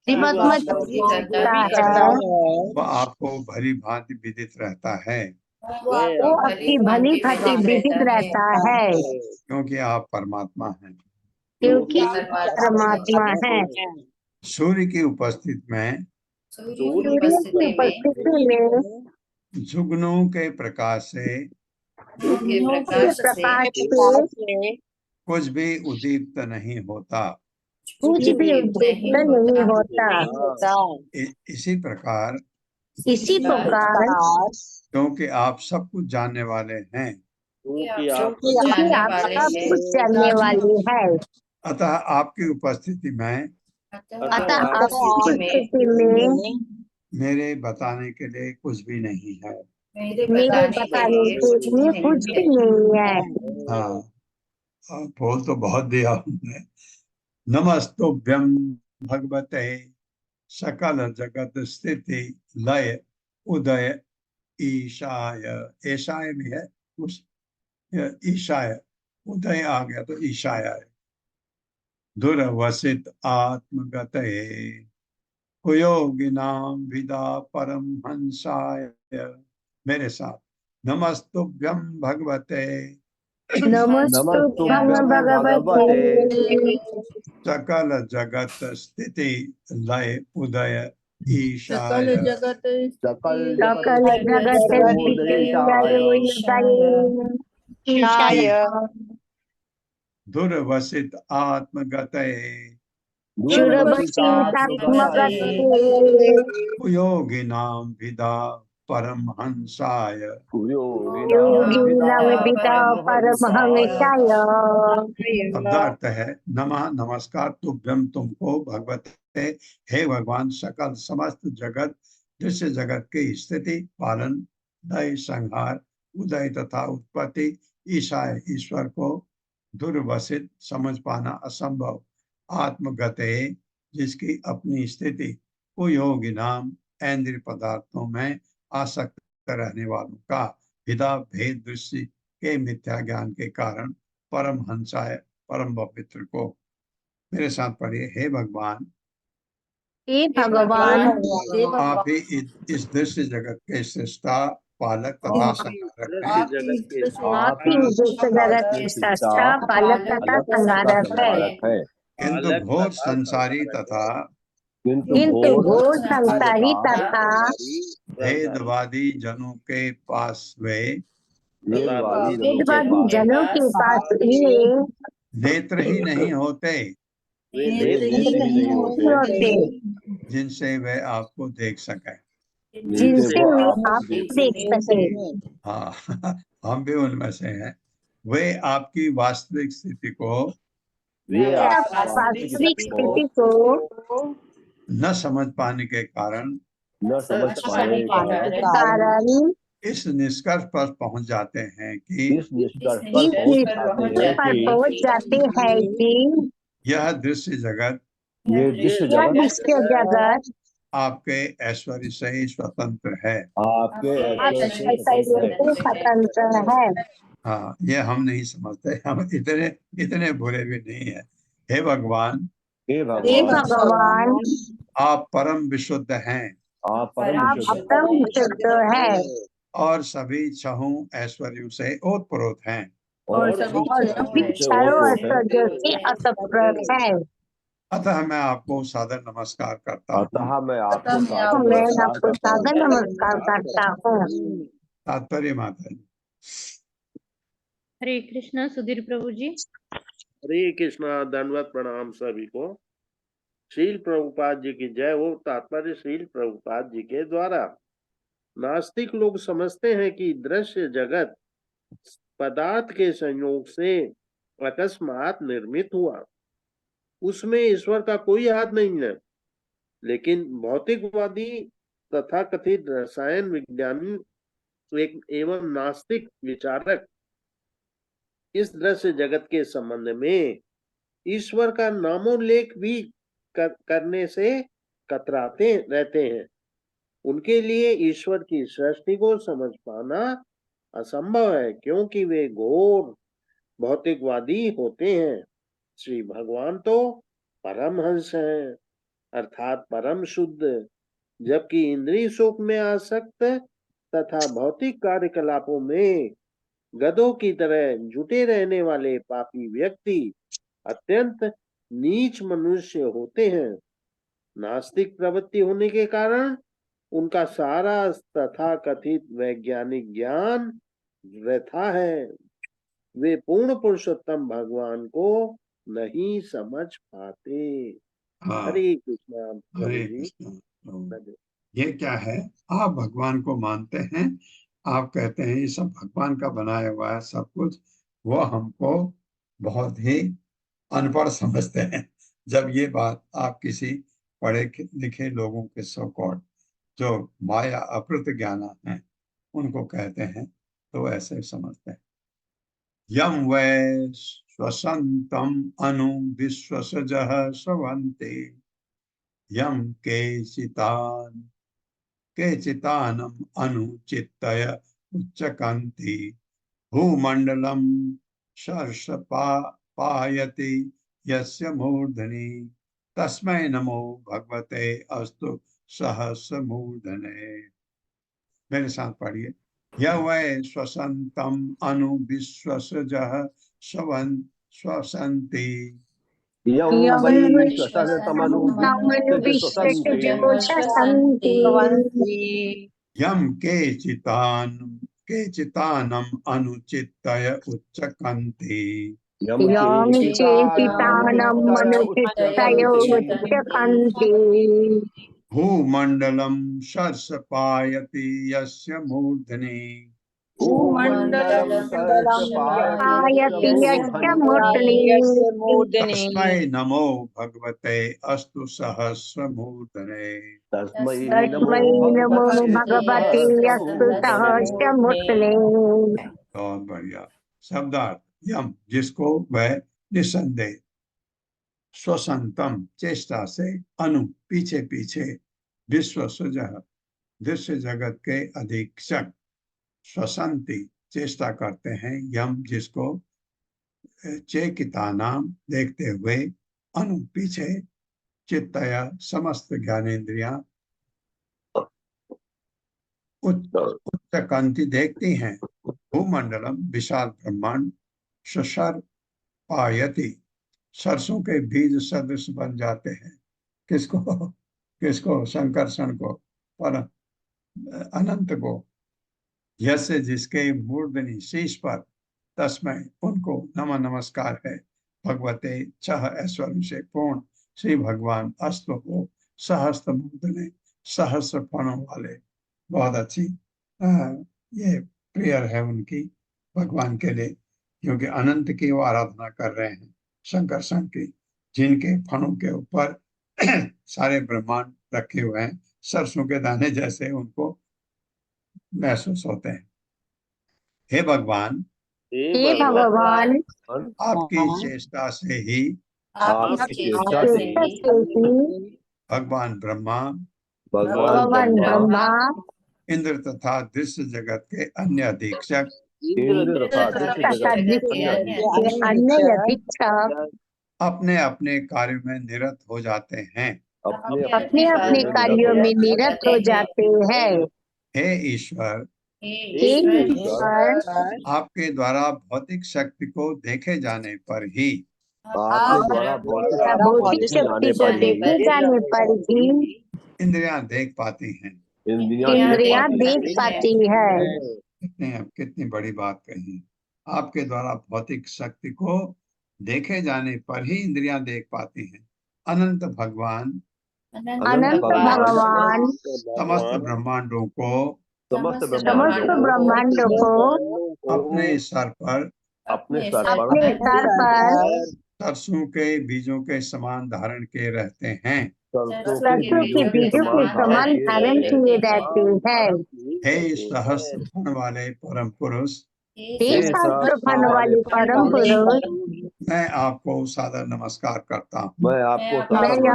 जीवात्मा जो भी करता है वह आपको भली भांति विदित रहता है, वो आपकी भली भांति विदित रहता है, क्योंकि आप परमात्मा हैं। क्योंकि परमात्मा है। सूर्य की उपस्थिति में, सूर्य की उपस्थिति में जुगनुओं के प्रकाश से कुछ भी उद्दीप्त नहीं होता। कुछ भी उद्दीप्त नहीं होता। इसी प्रकार क्योंकि आप सब कुछ जानने वाले हैं, क्योंकि आप सब कुछ जानने वाले हैं, अतः आपकी उपस्थिति में मेरे बताने के लिए कुछ भी नहीं है। मेरे बताने के लिए कुछ भी नहीं है। हाँ, बोल तो बहुत दिया हमने। नमस्तुभ्यं भगवते सकल जगत स्थिति लय उदय ईशाय। ईशाय भी है, उस ईशाय, उदय आ गया तो ईशाय है। दुर्वसित आत्मगतये कुयोगिनां विदा परमहंसाय। मेरे साथ। नमस्तुभ्यं भगवते नमस्तुभ्यं भगवते सकल जगत स्थिति लय उदय ईशाय। सकल जगत स्थिति लय उदय ईशाय। दुर्वसित आत्मगतये योगिनां विदा परमहंसाय। शब्दार्थ है नमः नमस्कार तुभ्यम तुमको भगवते, हे भगवान, सकल समस्त जगत दृश्य जगत की स्थिति पालन लय संहार उदय तथा उत्पत्ति ईशाय ईश्वर को, दुर्वसित समझ पाना असंभव, आत्मगते जिसकी अपनी स्थिति, कुयोगी नाम इंद्रिय पदार्थों में आसक्त रहने वालों का विदा भेद दृष्टि के मिथ्या ज्ञान के कारण परमहंसाय परम पवित्र को, मेरे साथ पढ़िए, हे भगवान, हे भगवान, आप ही इस दृश्य जगत के सृष्टा, पालक तथा संहारक हैं। आप ही इस जगत के सृष्टा, पालक तथा संहारक है। किंतु घोर संसारी तथा किंतु घोर संसारी तथा भेदवादी जनों के पास वे भेदवादी जनों के पास ये नेत्र ही नहीं होते होते जिनसे वे आपको देख सके। जिनसे वे आपको देख सके। हाँ, हम भी उनमें से हैं। वे आपकी वास्तविक स्थिति को वास्तविक स्थिति को न समझ पाने के कारण कारण इस निष्कर्ष पर पहुंच जाते हैं कि इस पर पहुंच जाते हैं कि यह दृश्य जगत यह दृश्य जगत आपके ऐश्वर्य से स्वतंत्र है। स्वतंत्र है। हाँ, ये हम नहीं समझते, हम इतने बुरे भी नहीं है। हे भगवान, हे भगवान, आप परम विशुद्ध हैं, आप परम विशुद्ध है और सभी छहों ऐश्वर्यों से ओतप्रोत हैं। और सभी चारों ऐश्वर्यों से अतप्रोत है। अतः मैं आपको सादर नमस्कार करता हूँ। मैं आपको सादर नमस्कार करता हूँ। तात्पर्य माता जी। हरे कृष्णा सुधीर प्रभु जी। हरे कृष्णा, दंडवत प्रणाम सभी को। श्रील प्रभुपाद जी की जय हो। तात्पर्य श्रील प्रभुपाद जी के द्वारा। नास्तिक लोग समझते हैं कि दृश्य जगत पदार्थ के संयोग से अकस्मात निर्मित हुआ, उसमें ईश्वर का कोई हाथ नहीं है। लेकिन भौतिकवादी तथा कथित रसायन विज्ञानी एवं नास्तिक विचारक इस दृश्य जगत के संबंध में ईश्वर का नामोल्लेख भी करने से कतराते रहते हैं। उनके लिए ईश्वर की सृष्टि को समझ पाना असंभव है, क्योंकि वे घोर भौतिकवादी होते हैं। श्री भगवान तो परमहंस हैं, अर्थात परम शुद्ध, जबकि इंद्रिय सुख में आसक्त तथा भौतिक कार्यकलापों में गधों की तरह जुटे रहने वाले पापी व्यक्ति अत्यंत नीच मनुष्य होते हैं। नास्तिक प्रवृत्ति होने के कारण उनका सारा तथा कथित वैज्ञानिक ज्ञान वृथा है। वे पूर्ण पुरुषोत्तम भगवान को नहीं समझ पाते। हरे कृष्णा। हरे कृष्णा। ये क्या है, आप भगवान को मानते हैं, आप कहते हैं ये सब भगवान का बनाया हुआ है सब कुछ, वो हमको बहुत ही अनपढ़ समझते हैं। जब ये बात आप किसी पढ़े लिखे लोगों के सो-कॉल्ड जो माया अप्रत ज्ञाना है उनको कहते हैं तो ऐसे समझते हैं। यम वै स्वसंतम अनु विश्वसजः स्रवन्ते यम केचितानम अनुचित्तय उच्चकन्ति भूमंडलम सर्षपायति यस्य मूर्धनि तस्मै नमो भगवते अस्तु सहस्रमूर्धने। मेरे साथ पढ़िए। यह वै स्वसंतम अनु विश्वसजः स्वसन्ति यम केचितानम अनुचित्तय उच्चकन्ति भूमंडलम सर्षपायति यस्य मूर्धनि तस्मै नमो भगवते अस्तु सहस्रमूर्धने। बहुत बढ़िया। शब्दार्थ। यम जिसको वह निसंदेह, स्वसंतम चेष्टा से, अनु पीछे पीछे, विश्व सुजह दृश्य जगत के अधीक्षक श्वसंती चेष्टा करते हैं, यम जिसको चेकिता नाम देखते हुए, अनु पीछे, चित्तया समस्त ज्ञानेन्द्रियां उच्च कांति देखती हैं, भूमंडलम विशाल ब्रह्मांड शशर पायति सरसों के बीज सदृश बन जाते हैं। किसको किसको? संकर्षण को, पर अनंत को। यसे जिसके मूर्धनि शीश पर, तस्मय उनको नमः नमस्कार है, भगवते छह ऐश्वर्य से पूर्ण श्री भगवान अस्त हो सहस्त्र मूर्धने सहस्त्र फणों वाले। बहुत अच्छी ये प्रेयर है उनकी भगवान के लिए, क्योंकि अनंत की वो आराधना कर रहे हैं, शंकरषण की, जिनके फणों के ऊपर सारे ब्रह्मांड रखे हुए हैं, सरसों के दाने जैसे उनको महसूस होते हैं। हे भगवान, हे भगवान, आपकी चेष्टा से ही भगवान ब्रह्मा भगवान ब्रह्मा इंद्र तथा दृश्य जगत के अन्य अधीक्षक तथा अन्य अधीक्षक अपने अपने कार्य में निरत हो जाते हैं। अपने अपने कार्यों में निरत हो जाते हैं। हे ईश्वर, हे ईश्वर, आपके द्वारा भौतिक शक्ति को देखे जाने पर ही भौतिक शक्ति को देखे जाने पर ही इंद्रियां देख पाती हैं। इंद्रियां देख पाती है। कितनी बड़ी बात कही। आपके द्वारा भौतिक शक्ति को देखे जाने पर ही इंद्रियां देख पाती हैं। अनंत भगवान समस्त ब्रह्मांडों को अपने सर पर सरसों के बीजों के समान धारण के रहते हैं। सरसों के बीजों के समान धारण किए रहते हैं। हे सहस्त्र फण वाले परम पुरुष, हे सहस्त्र फण वाले परम पुरुष, मैं आपको सादर नमस्कार करता हूँ। मैं आपको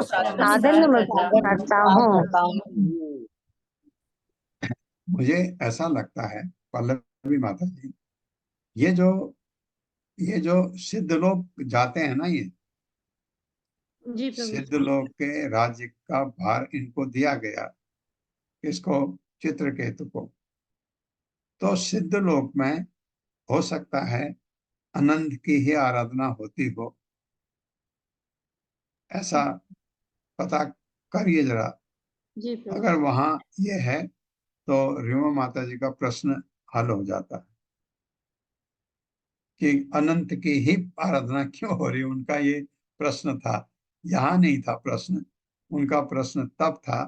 सादर नमस्कार करता हूँ। मुझे ऐसा लगता है पल्लवी माता जी, ये जो सिद्ध लोग जाते हैं ना, ये सिद्ध लोग के राज्य का भार इनको दिया गया, किसको? चित्रकेतु को। तो सिद्ध लोक में हो सकता है अनंत की ही आराधना होती हो, ऐसा पता करिए जरा। अगर वहां ये है तो रीमा माता जी का प्रश्न हल हो जाता है कि अनंत की ही आराधना क्यों हो रही। उनका ये प्रश्न था, यहाँ नहीं था प्रश्न। उनका प्रश्न तब था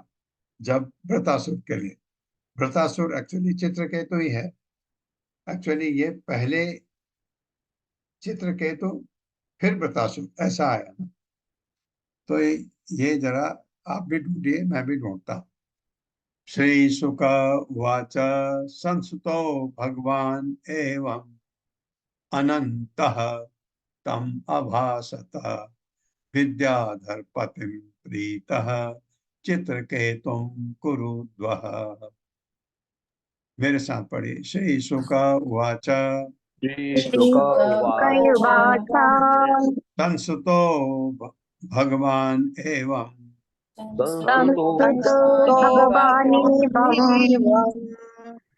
जब वृतासुर के लिए, वृतासुर एक्चुअली चित्रकेतु ही है। एक्चुअली ये पहले चित्रकेतु फिर वृतासुर ऐसा आया ना। तो ये जरा आप भी ढूंढिए, मैं भी ढूंढता हूँ। श्री शुक उवाच संसुतो भगवान एवं अनंतः तम अभासत विद्याधर पतिम प्रीतः चित्रकेतुम कुरुद्वः। मेरे साथ पढ़िए। श्री शुक उवाच संसुतो भगवान एवं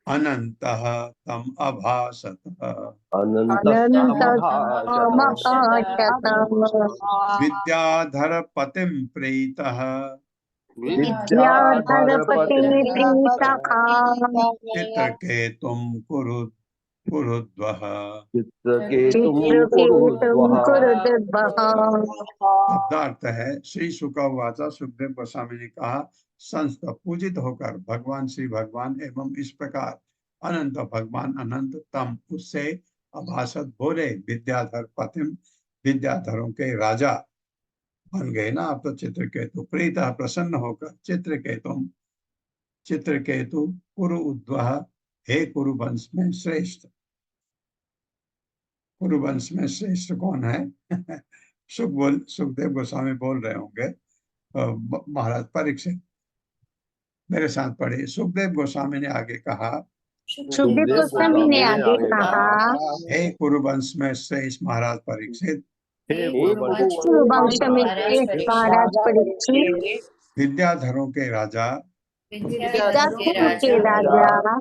अनंतः तम अभासत विद्याधर पतिम प्रीतः चित्रकेतुम कुरुद्वः। शब्दार्थ है, श्री शुकवाचा, सुखदेव गोस्वामी ने कहा, संस्त पूजित होकर भगवान श्री भगवान एवं इस प्रकार अनंत भगवान अनंत तम उससे अभासत बोले, विद्याधर पतिम विद्याधरों के राजा बन गए ना आप तो चित्रकेतु, प्रीतः प्रसन्न होकर चित्रकेतु कुरु उद्वह, हे कुरुवंश में श्रेष्ठ। कुरुवंश में श्रेष्ठ कौन है? सुखदेव गोस्वामी बोल रहे होंगे महाराज परीक्षित। मेरे साथ पढ़े। सुखदेव गोस्वामी ने आगे कहा, सुखदेव गोस्वामी ने आगे कहा, हे कुरुवंश में श्रेष्ठ महाराज परीक्षित, कुरुवंश में श्रेष्ठ महाराज परीक्षित, विद्याधरों के राजा विद्याधरों के राजा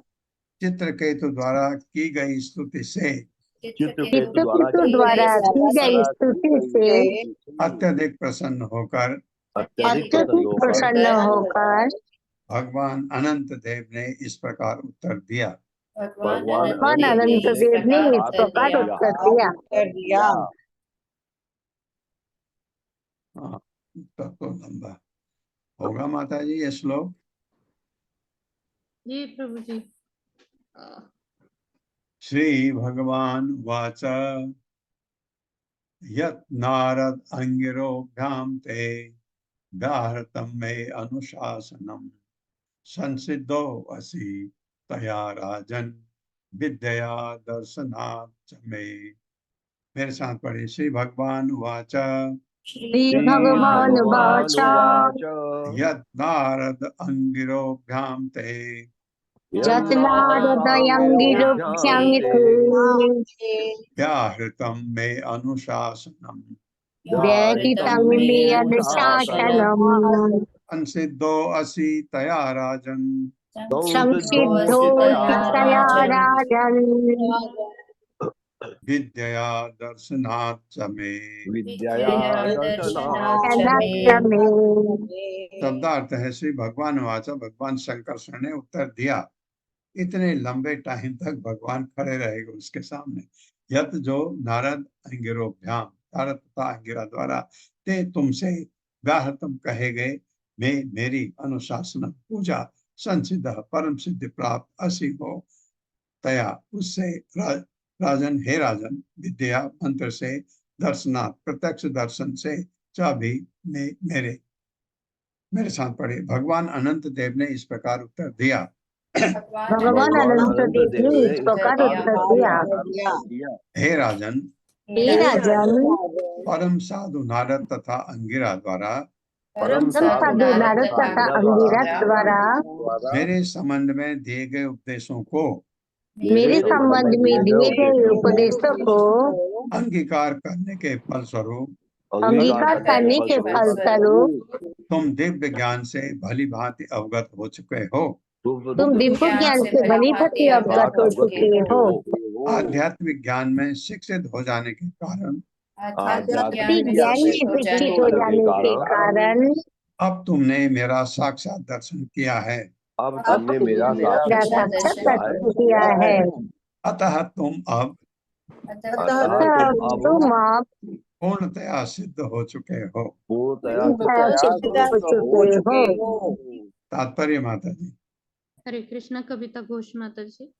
चित्रकेतु द्वारा की गई स्तुति से चित्रकेतु द्वारा की गई स्तुति से अत्यधिक प्रसन्न होकर भगवान अनंत देव ने इस प्रकार उत्तर दिया। भगवान अनंत देव ने इस प्रकार उत्तर दिया। हाँ, तब तो लंबा होगा माता जी ये श्लोक। जी प्रभु जी। श्री भगवान वाच यत् नारद अंगिरोभ्याम ते व्याहृतं मे अनुशासनम संसिद्धो असि तया राजन विद्या दर्शनात् च मे। मेरे साथ पढ़े। श्री भगवान वाच श्री भगवान वाच यत् नारद अंगिरोभ्याम ते यत् नारद अंगिरोभ्याम ते व्याहृतं मे अनुशासनम व्याहृतं मे अनुशासनम संसिद्धो असि तया राजन संसिद्धो तया राजन विद्या दर्शनात् च मे। शब्दार्थ है श्री भगवान वाचा, भगवान शंकर ने उत्तर दिया। इतने लंबे टाइम तक भगवान खड़े रहेगा उसके सामने। यत जो नारद अंगिरोभ्याम, नारद तथा अंगिरा द्वारा ते तुमसे व्याहृतम कहे गए मैं मेरी अनुशासन पूजा संसिद्ध परम सिद्धि प्राप्त असी हो तया उससे राजन हे राजन विद्या मंत्र से दर्शनात् प्रत्यक्ष दर्शन से चा भी मेरे साथ पढ़े। भगवान अनंत देव ने इस प्रकार उत्तर दिया। भगवान अनंत देव ने इस प्रकार उत्तर दिया। हे राजन परम साधु नारद तथा अंगिरा द्वारा मेरे संबंध में दिए गए उपदेशों को अंगीकार करने के फलस्वरूप तुम दिव्य ज्ञान से भली भांति अवगत हो चुके हो। तुम दिव्य ज्ञान से भली भांति अवगत हो चुके हो। आध्यात्मिक ज्ञान में शिक्षित हो जाने के कारण अब तुमने मेरा साक्षात दर्शन किया है। अतः तुम अब पूर्णतया सिद्ध हो चुके हो। तात्पर्य माता जी। हरे कृष्णा कविता घोष माता जी।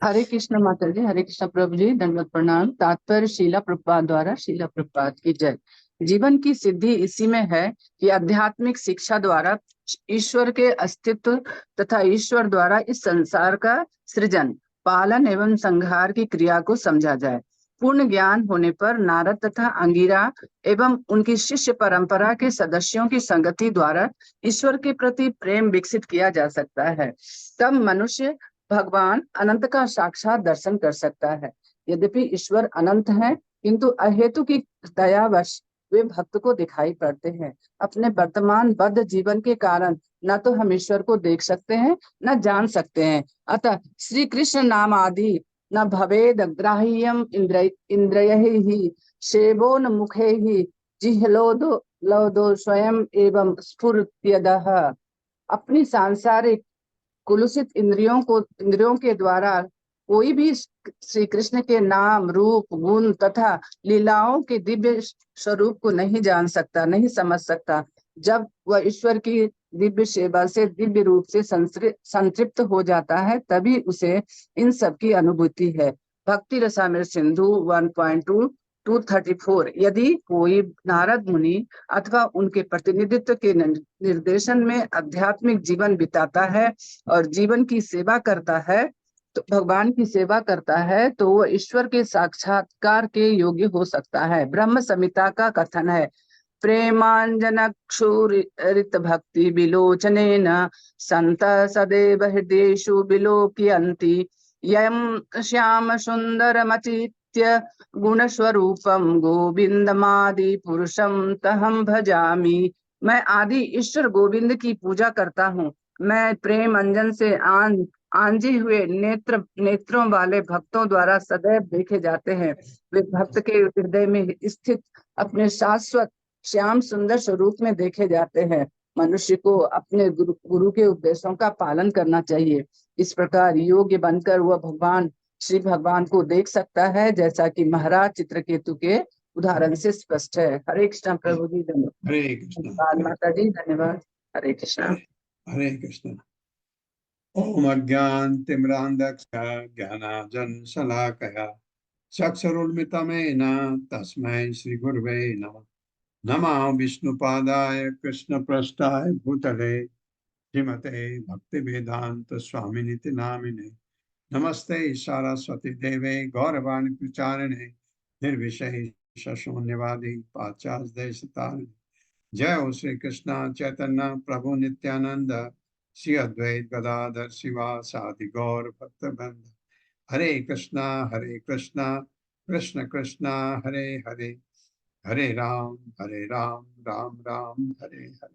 हरे कृष्ण माता जी। हरे कृष्ण प्रभु जी, दंडवत प्रणाम। तात्पर्य शीला प्रभुपाद द्वारा। शीला प्रभुपाद की जय। जीवन की सिद्धि इसी में है कि आध्यात्मिक शिक्षा द्वारा ईश्वर के अस्तित्व तथा ईश्वर द्वारा इस संसार का सृजन, पालन एवं संहार की क्रिया को समझा जाए। पूर्ण ज्ञान होने पर नारद तथा अंगिरा एवं उनकी शिष्य परंपरा के सदस्यों की संगति द्वारा ईश्वर के प्रति प्रेम विकसित किया जा सकता है। तब मनुष्य भगवान अनंत का साक्षात दर्शन कर सकता है। यद्यपि ईश्वर अनंत है, किंतु अहेतु की दयावश वे भक्त को दिखाई पड़ते हैं। अपने वर्तमान बद्ध जीवन के कारण न तो हम ईश्वर को देख सकते हैं न जान सकते हैं। अतः श्री कृष्ण नाम आदि न भवेद ग्राह्यम इंद्रियैः ही सेवोन मुखे ही जिह्लोदो स्वयं एवं स्फुरत्यदः। अपनी सांसारिक कुलुषित इंद्रियों के द्वारा कोई भी श्री कृष्ण के नाम, रूप, गुण तथा लीलाओं के दिव्य स्वरूप को नहीं जान सकता, नहीं समझ सकता। जब वह ईश्वर की दिव्य सेवा से, दिव्य रूप से संतृप्त हो जाता है, तभी उसे इन सब की अनुभूति है। भक्ति रसामृत सिंधु 1.234। यदि कोई नारद मुनि अथवा उनके प्रतिनिधित्व के निर्देशन में आध्यात्मिक जीवन बिताता है और जीवन की सेवा करता है, तो भगवान की सेवा करता है, तो वह ईश्वर के साक्षात्कार के योग्य हो सकता है। ब्रह्म संहिता का कथन है, प्रेमाञ्जनक्षुरित भक्ति विलोचनेन सन्त सदैव हृदयेषु विलोकयन्ति यं श्याम सुन्दरमचित्य गुणस्वरूपं गोविंदमादि पुरुषं तहं भजामि। मैं आदि ईश्वर गोविंद की पूजा करता हूँ। मैं प्रेम अंजन से आंजे हुए नेत्रों वाले भक्तों द्वारा सदैव देखे जाते हैं। वे भक्त के हृदय में स्थित अपने शाश्वत श्याम सुंदर स्वरूप में देखे जाते हैं। मनुष्य को अपने गुरु के उपदेशों का पालन करना चाहिए। इस प्रकार योग्य बनकर वह भगवान श्री भगवान को देख सकता है, जैसा कि महाराज चित्रकेतु के उदाहरण से स्पष्ट है। हरे कृष्ण प्रभु जी, धन्यवाद। हरे कृष्ण। माता जी धन्यवाद। हरे कृष्ण। हरे कृष्ण। ओम अज्ञानतिमिरान्धस्य ज्ञानाञ्जनशलाकया चक्षुरुन्मिलितं तस्मै श्रीगुरवे नमः। नमः विष्णुपादाय कृष्णप्रेष्ठाय भूतले श्रीमते भक्तिवेदांत स्वामिनिति नामिने। नमस्ते सरस्वती देवे गौरवाणी प्रचारिणे निर्विशेष शून्यवादी पाश्चात्य देशतारिणे। जय हो श्री कृष्ण चैतन्य प्रभु नित्यानंद श्री अद्वैत गदाधर शिवासादि गौर भक्तवृंद। हरे कृष्णा कृष्ण कृष्णा हरे हरे, हरे राम राम राम हरे हरे।